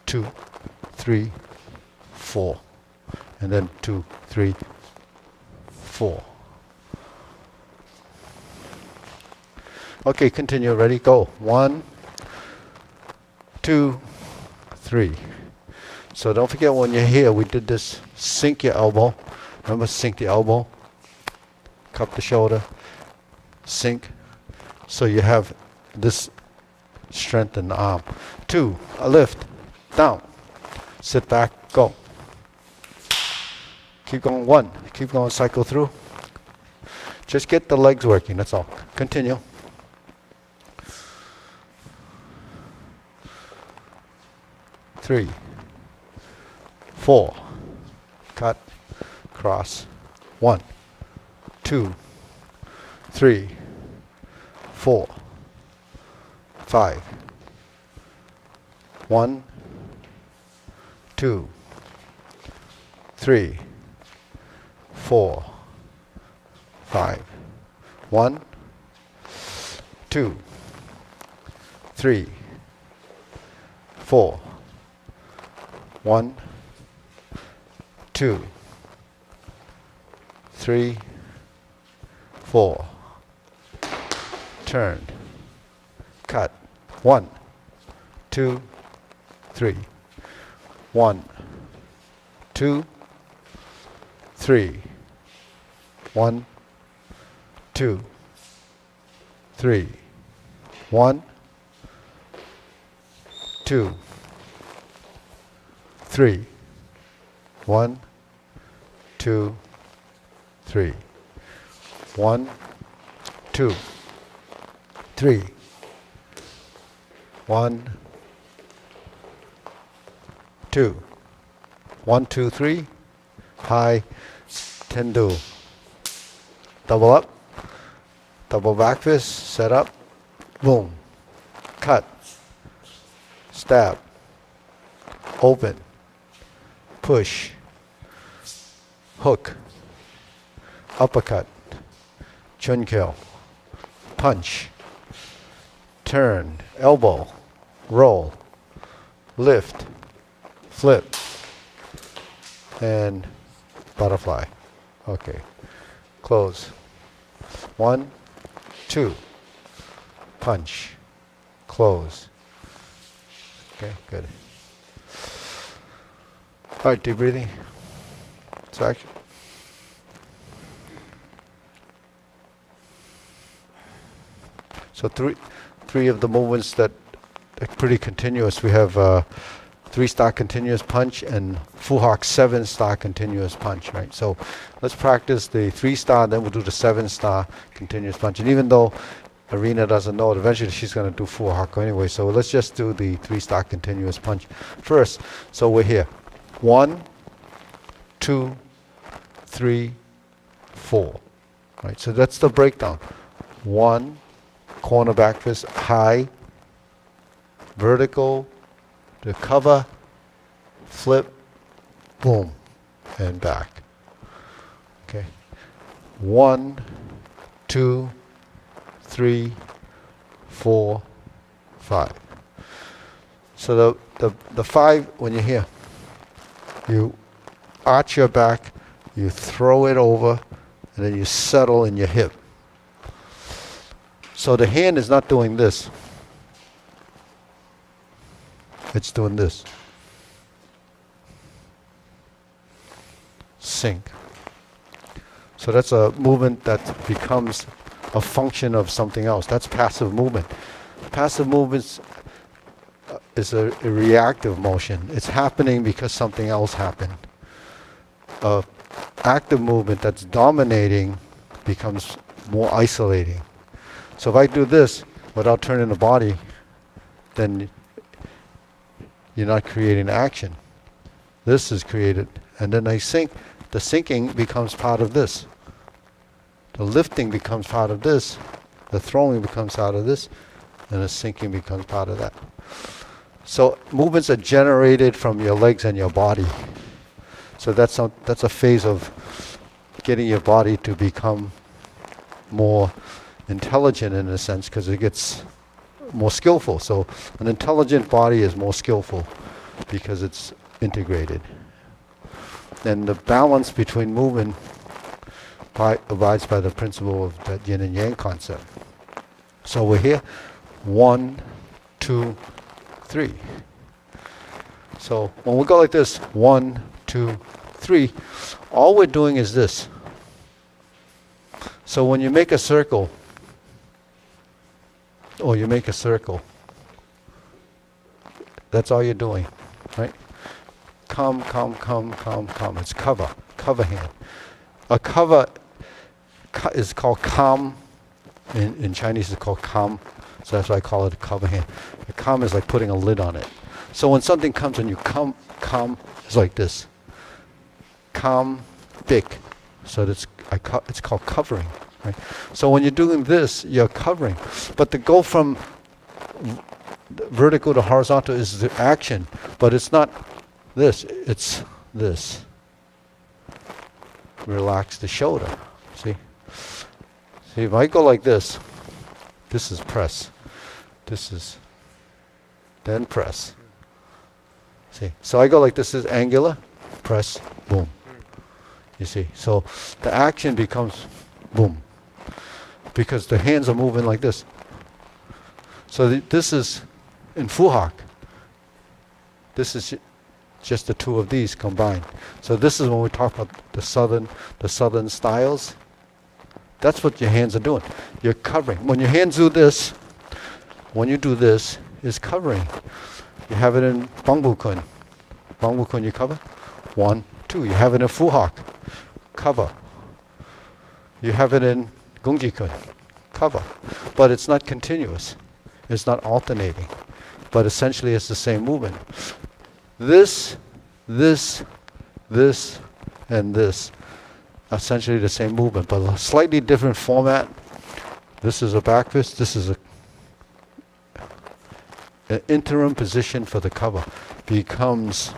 2, 3, 4. And then 2, 3, 4. Okay, continue. Ready? Go. 1, 2, 3. So don't forget when you're here, we did this, sink your elbow. Remember, sink the elbow, cup the shoulder, sink. So you have this strength in the arm. 2, a lift, down, sit back, go. Keep going. 1, keep going, cycle through. Just get the legs working, that's all. Continue. Three. 4, cut, cross. 1, 2, 3, 4, 5. 1, 2, 3, 4, 5. 1, 2, 3, 4. 1, 2, 3, 4. Turn. Cut. 1, 2, 3. 1, 2, 3. 1, 2, 3. 1, 2, 3. 1, 2, 3. 1, 2, 3. 1, 2. 1, 2, 3. High. Tendu. Double up. Double back fist. Set up. Boom. Cut. Stab. Open. Push. Hook. Uppercut. Chun kill. Punch. Turn. Elbow. Roll. Lift. Flip. And butterfly. Okay. Close. 1, 2. Punch. Close. Okay, good. All right, deep breathing. So action. So three of the movements that are pretty continuous. We have 3-star continuous punch and Fuhak 7-star continuous punch, right? So let's practice the 3-star, then we'll do the 7-star continuous punch. And even though Arena doesn't know it, eventually she's going to do Fuhak anyway. So let's just do the 3-star continuous punch first. So we're here. 1, 2, 3, 4. Right, so that's the breakdown. 1, corner back fist, high, vertical, the cover, flip, boom, and back. Okay. 1, 2, 3, 4, 5. So the 5, when you're here, you arch your back, you throw it over, and then you settle in your hip. So the hand is not doing this. It's doing this. Sink. So that's a movement that becomes a function of something else. That's passive movement. Passive movement is a reactive motion. It's happening because something else happened. Active movement that's dominating becomes more isolating. So if I do this without turning the body, then you're not creating action. This is created. And then I sink. The sinking becomes part of this. The lifting becomes part of this. The throwing becomes part of this. And the sinking becomes part of that. So movements are generated from your legs and your body. So that's a phase of getting your body to become more intelligent in a sense, because it gets more skillful. So an intelligent body is more skillful because it's integrated. And the balance between movement abides by the principle of that yin and yang concept. So we're here. 1, 2, 3. So when we go like this, 1, 2, 3, all we're doing is this. So when you make a circle, that's all you're doing, right? Come. It's cover hand. A cover is called kam. In Chinese it's called kam, so that's why I call it a cover hand. A kam is like putting a lid on it. So when something comes and you come, it's like this. Kam, big. So it's called covering. Right? So when you're doing this, you're covering. But to go from vertical to horizontal is the action, but it's not this. It's this. Relax the shoulder. See? See, if I go like this is press. This is then press. See? So I go like this is angular, press, boom. You see? So the action becomes boom. Because the hands are moving like this. So this is in footwork. This is just the two of these combined. So this is when we talk about the southern styles. That's what your hands are doing. You're covering. When your hands do this, when you do this, is covering. You have it in Bung Kuen. Bung Kuen you cover. 1, 2. You have it in footwork. Cover. You have it in Gung Kuen. Cover. But it's not continuous. It's not alternating. But essentially it's the same movement. This, and this. Essentially the same movement, but a slightly different format. This is a back fist. This is an interim position for the cover. Becomes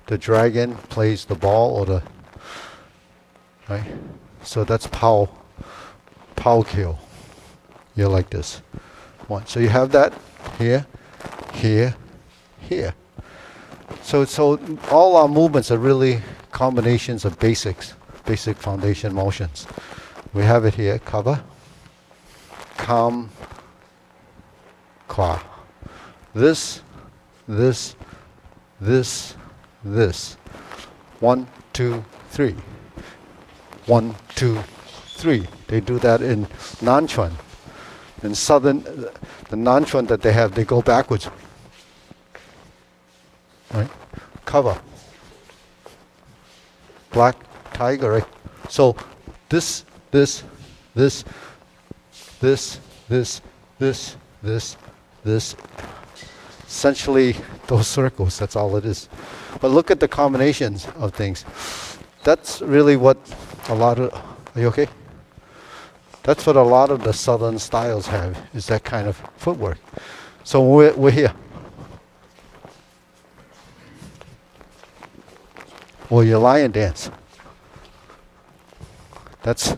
the dragon plays the ball or the right. So that's pow kill. You're like this. One. So you have that here, here, here. So all our movements are really combinations of basic foundation motions. We have it here, cover, come, qua. This. 1, 2, 3. 1, 2, 3. They do that in Nanchuan. In southern, the Nanchuan that they have, they go backwards. Right? Cover. Black tiger, right? So this, essentially those circles, that's all it is. But look at the combinations of things. That's really what a lot of, are you okay? That's what a lot of the southern styles have, is that kind of footwork. So we're here. Or your lion dance. That's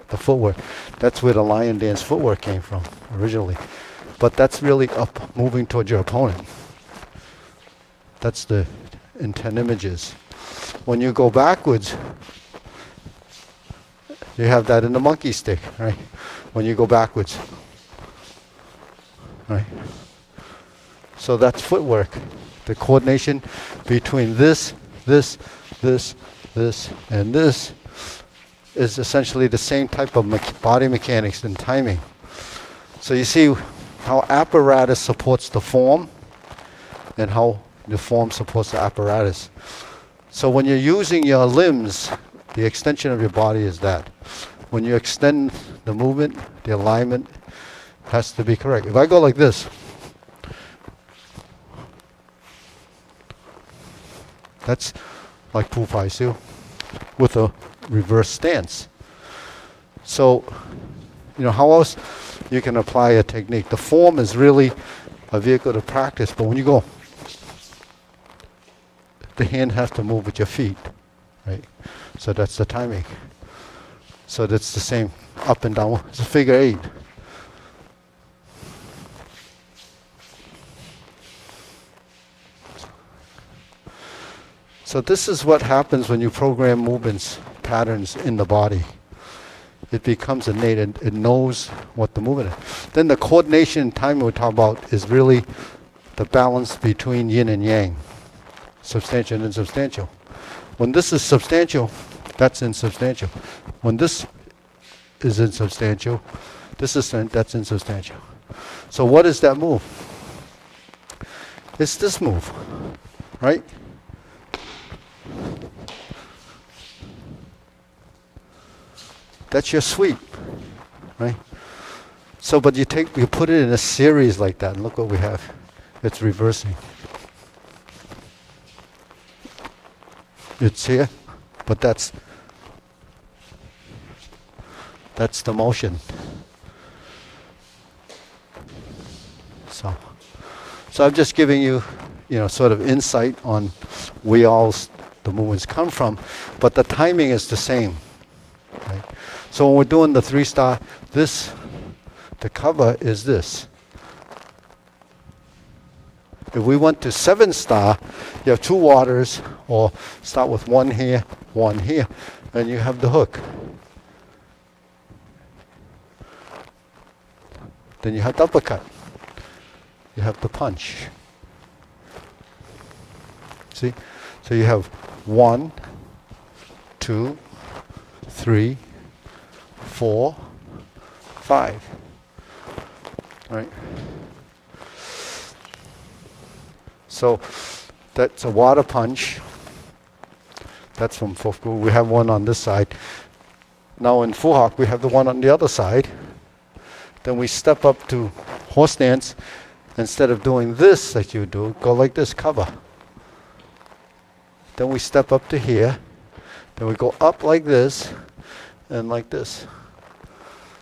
the footwork. That's where the lion dance footwork came from originally. But that's really up, moving towards your opponent. That's the in 10 images. When you go backwards, you have that in the monkey stick, right? When you go backwards, right? So that's footwork. The coordination between this, and this is essentially the same type of body mechanics and timing. So you see how apparatus supports the form and how the form supports the apparatus. So when you're using your limbs, the extension of your body is that. When you extend the movement, the alignment has to be correct. If I go like this, that's like Pu Pai Siu with a reverse stance. So, how else you can apply a technique? The form is really a vehicle to practice, but when you go, the hand has to move with your feet, right? So that's the timing. So that's the same up and down. It's a figure 8. So this is what happens when you program movements, patterns in the body. It becomes innate and it knows what the movement is. Then the coordination and timing we talk about is really the balance between yin and yang, substantial and insubstantial. When this is substantial, that's insubstantial. When this is insubstantial, that's insubstantial. So what is that move? It's this move, right? That's your sweep, right? So, but you put it in a series like that, and look what we have. It's reversing. It's here, but that's the motion. So I'm just giving you sort of insight on where all the movements come from, but the timing is the same. Right? So when we're doing the 3-star, the cover is this. If we went to 7-star, you have 2 waters, or start with 1 here, and you have the hook. Then you have the uppercut. You have the punch. See? So you have 1, 2, 3, 4, 5. Right? So that's a water punch. That's from Fook. We have one on this side. Now in Fook, we have the one on the other side. Then we step up to horse stance. Instead of doing this that you do, go like this, cover. Then we step up to here. Then we go up like this and like this.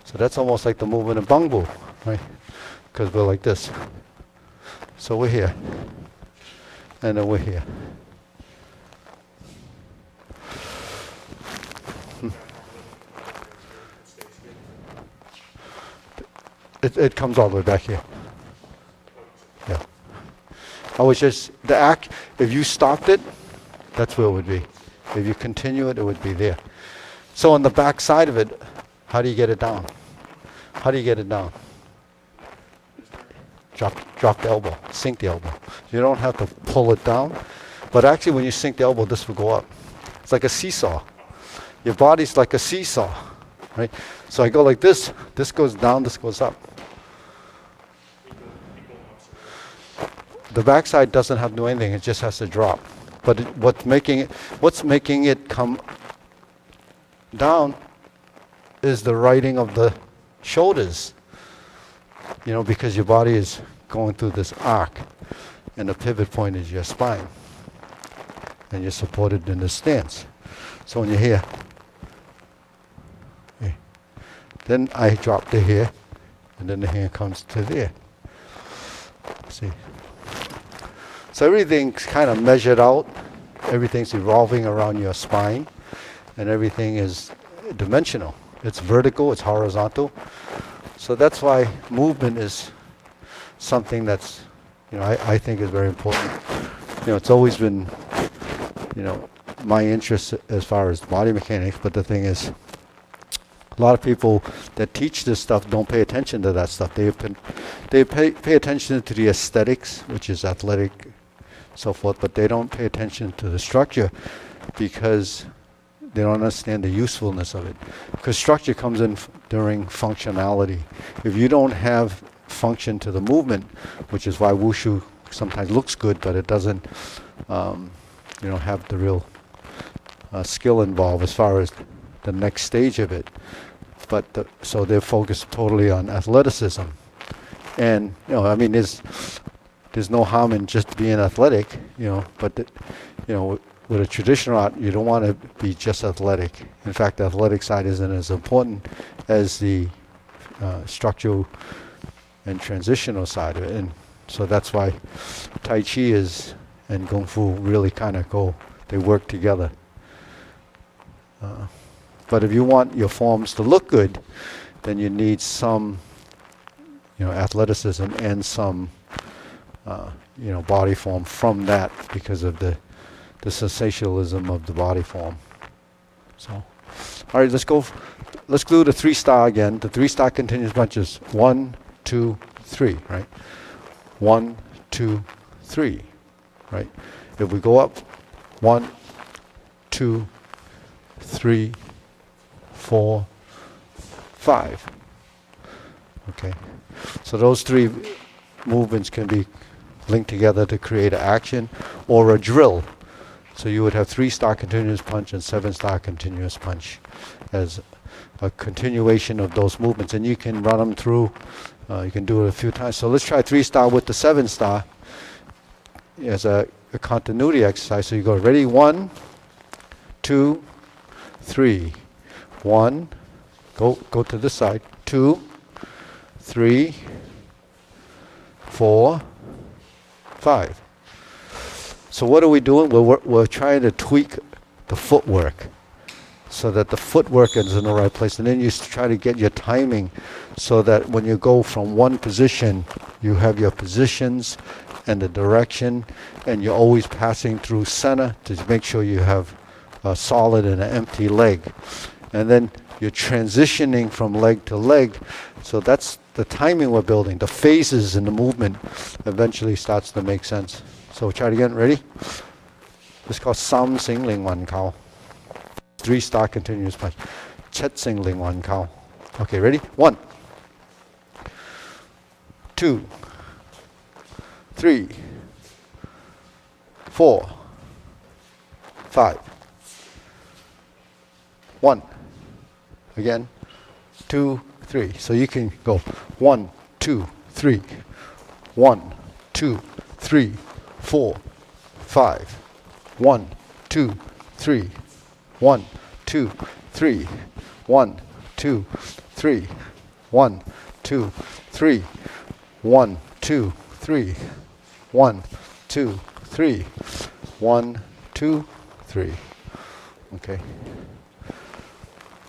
So that's almost like the movement of Bung, right? Because we're like this. So we're here. And then we're here. It comes all the way back here. Yeah. I was just, the act, if you stopped it, that's where it would be. If you continue it, it would be there. So on the back side of it, how do you get it down? How do you get it down? Drop the elbow, sink the elbow. You don't have to pull it down, but actually when you sink the elbow, this will go up. It's like a seesaw. Your body's like a seesaw, right? So I go like this goes down, this goes up. The backside doesn't have to do anything, it just has to drop. But what's making it come down is the righting of the shoulders. Because your body is going through this arc, and the pivot point is your spine, and you're supported in this stance. So when you're here, then I drop to here, and then the hand comes to there. See? So everything's kind of measured out, everything's evolving around your spine, and everything is dimensional. It's vertical, it's horizontal. So that's why movement is something that's, I think is very important. It's always been, my interest as far as body mechanics, but the thing is, a lot of people that teach this stuff don't pay attention to that stuff. They pay attention to the aesthetics, which is athletic, so forth, but they don't pay attention to the structure because they don't understand the usefulness of it. Because structure comes in during functionality. If you don't have function to the movement, which is why wushu sometimes looks good, but it doesn't, have the real skill involved as far as the next stage of it. But so they're focused totally on athleticism, and there's no harm in just being athletic, but with a traditional art, you don't want to be just athletic. In fact, the athletic side isn't as important as the structural and transitional side of it. And so that's why Tai Chi and Kung Fu really kind of they work together. But if you want your forms to look good, then you need some, athleticism and some, body form from that because of the sensationalism of the body form. So, all right, let's do the 3-star again. The 3-star continuous punches. 1, 2, 3, right? 1, 2, 3, right? If we go up, 1, 2, 3, 4, 5. Okay, so those 3 movements can be linked together to create an action or a drill. So you would have 3-star continuous punch and 7-star continuous punch as a continuation of those movements, and you can run them through. You can do it a few times. So let's try 3-star with the 7-star as a continuity exercise. So you go ready, 1, 2, 3. 1, go to this side. 2, 3, 4, 5. So what are we doing? We're trying to tweak the footwork so that the footwork is in the right place. And then you try to get your timing so that when you go from one position, you have your positions and the direction, and you're always passing through center to make sure you have a solid and an empty leg. And then you're transitioning from leg to leg. So that's the timing we're building. The phases in the movement eventually starts to make sense. So try it again. Ready? This is called Sam Sing Ling Wan Kao. 3-star continuous punch. Chet Sing Ling Wan Kao. Okay, ready? 1, 2, 3, 4, 5. 1. Again. 2, 3. So you can go 1, 2, 3. 1, 2, 3, 4, 5. 1, 2, 3. 1, 2, 3. 1, 2, 3. 1, 2, 3. 1, 2, 3. 1, 2, 3. 1, 2, 3. Okay.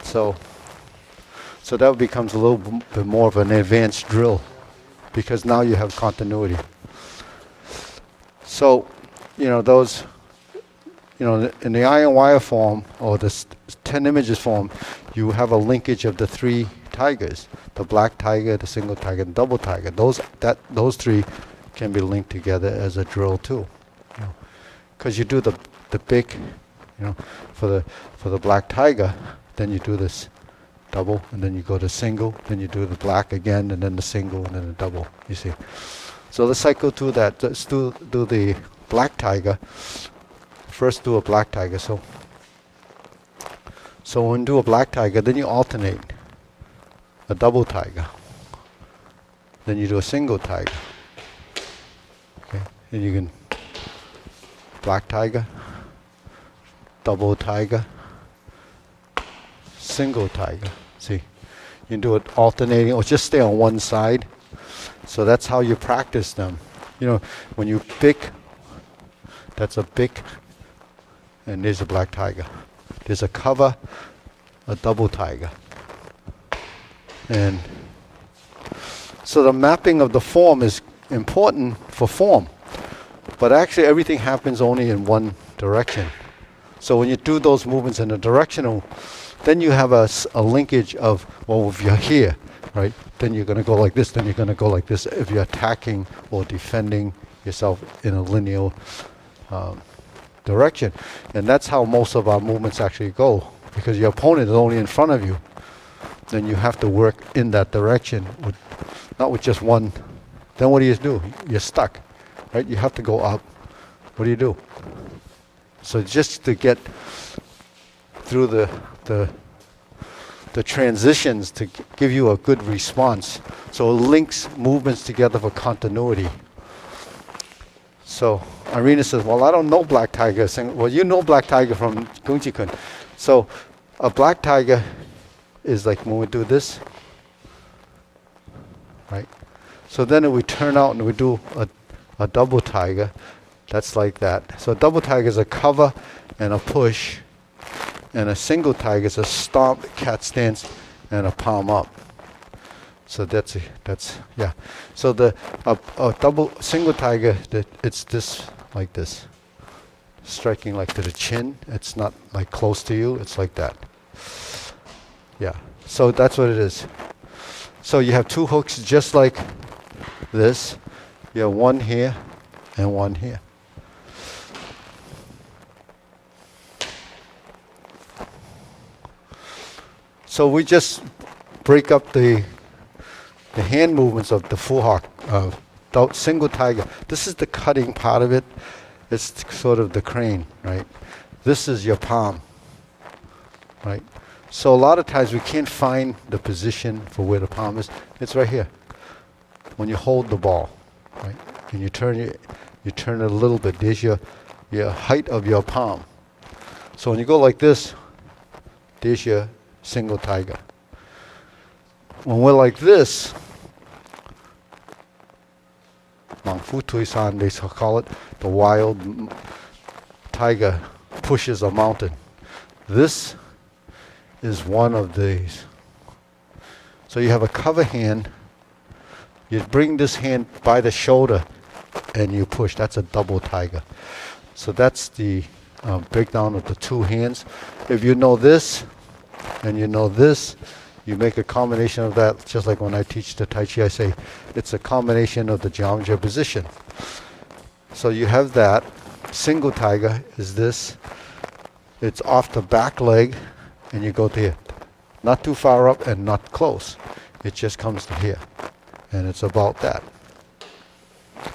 So that becomes a little bit more of an advanced drill because now you have continuity. So, those, in the iron wire form or the 10 images form, you have a linkage of the 3 tigers, the black tiger, the single tiger, and double tiger. Those 3 can be linked together as a drill too. Because you do the big, for the black tiger, then you do this double, and then you go to single, then you do the black again, and then the single, and then the double, you see. So let's cycle through that. Let's do the black tiger. First do a black tiger. So when you do a black tiger, then you alternate a double tiger. Then you do a single tiger. Okay, and you can black tiger, double tiger, single tiger. See, you can do it alternating or just stay on one side. So that's how you practice them. When you pick, that's a pick, and there's a black tiger. There's a cover, a double tiger. And so the mapping of the form is important for form, but actually everything happens only in one direction. So when you do those movements in a directional, then you have a linkage of, well, if you're here, right, then you're going to go like this, then you're going to go like this if you're attacking or defending yourself in a linear direction. And that's how most of our movements actually go, because your opponent is only in front of you. Then you have to work in that direction, not with just one. Then what do? You're stuck, right? You have to go up. What do? So just to get through the transitions to give you a good response. So it links movements together for continuity. So Irina says, well, I don't know black tiger. Saying, well, you know black tiger from Gung Kuen. So a black tiger is like when we do this, right? So then if we turn out and we do a double tiger, that's like that. So a double tiger is a cover and a push, and a single tiger is a stomp, cat stance, and a palm up. So that's yeah. So a double single tiger, it's this like this, striking like to the chin. It's not like close to you. It's like that. Yeah. So that's what it is. So you have 2 hooks just like this. You have one here and one here. So we just break up the hand movements of the full hawk, single tiger. This is the cutting part of it. It's sort of the crane, right? This is your palm, right? So a lot of times we can't find the position for where the palm is. It's right here. When you hold the ball, right? And you turn it a little bit. There's your height of your palm. So when you go like this, there's your single tiger. When we're like this, Mang Fu Tui San, they call it the wild tiger pushes a mountain. This is one of these. So you have a cover hand. You bring this hand by the shoulder and you push. That's a double tiger. So that's the breakdown of the two hands. If you know this and you know this, you make a combination of that. Just like when I teach the Tai Chi, I say it's a combination of the geometry of position. So you have that. Single tiger is this. It's off the back leg and you go to here. Not too far up and not close. It just comes to here. And it's about that.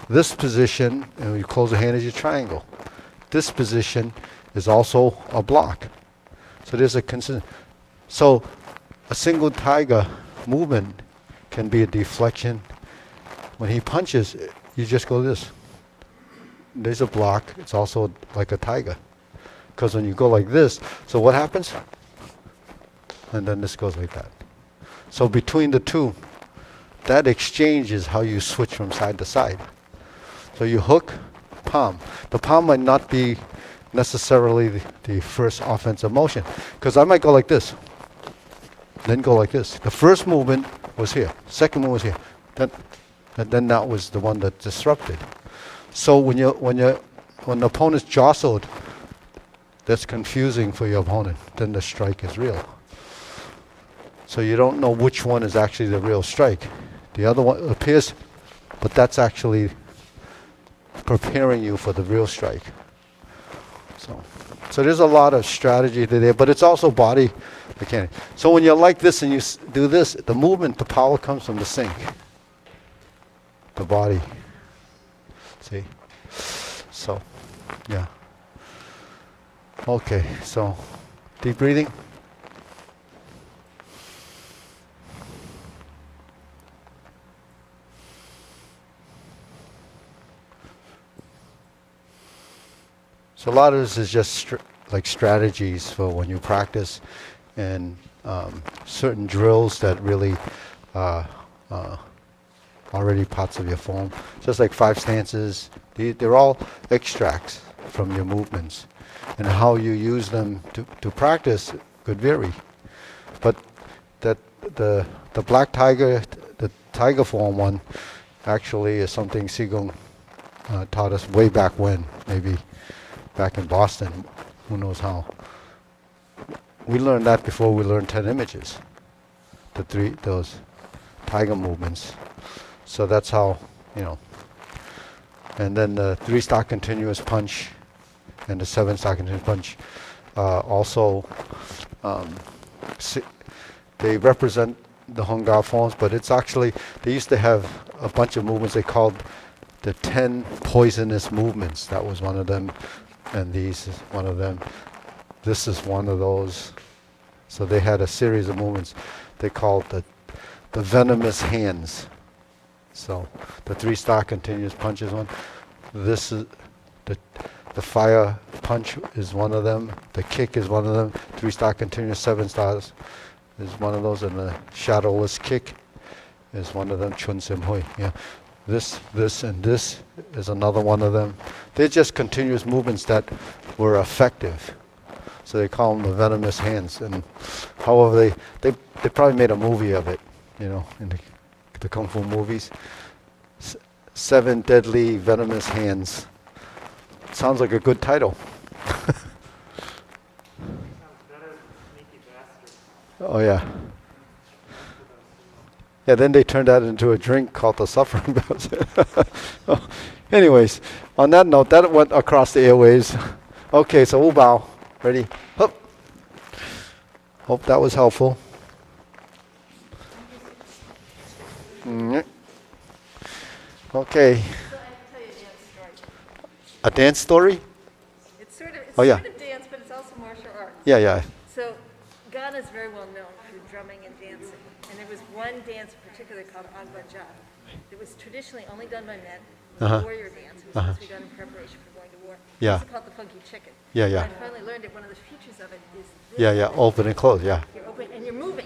This position, and you close the hand as your triangle. This position is also a block. So there's a consistent. So a single tiger movement can be a deflection. When he punches, you just go this. There's a block. It's also like a tiger. Because when you go like this, so what happens? And then this goes like that. So between the two, that exchange is how you switch from side to side. So you hook, palm. The palm might not be necessarily the first offensive motion. Because I might go like this, then go like this. The first movement was here. Second movement was here. Then that was the one that disrupted. So when the opponent's jostled, that's confusing for your opponent. Then the strike is real. So you don't know which one is actually the real strike. The other one appears, but that's actually preparing you for the real strike. So there's a lot of strategy there, but it's also body mechanics. So when you're like this and you do this, the movement, the power comes from the sink. The body. See? So, yeah. Okay, so deep breathing. So a lot of this is just like strategies for when you practice, and certain drills that really already parts of your form. Just like 5 stances, they're all extracts from your movements, and how you use them to practice could vary. But that the black tiger, the tiger form one, actually is something Seong taught us way back when, maybe back in Boston, who knows how. We learned that before we learned 10 images, those tiger movements. So that's how, and then the 3-star continuous punch and the 7-star continuous punch also, they represent the Hung Gar forms, but it's actually, they used to have a bunch of movements they called the 10 poisonous movements. That was one of them. And these is one of them. This is one of those. So they had a series of movements they called the venomous hands. So the 3-star continuous punch is one. This is the fire punch is one of them. The kick is one of them. 3-star continuous, 7 stars is one of those, and the shadowless kick is one of them. Chun Sim Hui. Yeah. This, and this is another one of them. They're just continuous movements that were effective. So they call them the venomous hands. And however, they probably made a movie of it, in the Kung Fu movies. 7 Deadly Venomous Hands. Sounds like a good title. Oh, yeah. Yeah, then they turned that into a drink called the Suffering Bells. Oh, anyways, on that note, that went across the airways. Okay, so Wu Bao. Ready? Hup. Hope that was helpful. Okay. So I can tell you A dance story? It's sort of, Oh, yeah. sort of dance, but it's also martial arts. Yeah. So Ghana is very well known for drumming and dancing. And there was one dance in particular called Agbaja. It was traditionally only done by men. It was a warrior dance. It was supposed to be done in preparation for going to war. Yeah. It's called the funky chicken. Yeah. And I finally learned that one of the features of it is this. Yeah, open and close, yeah. You're open and you're moving.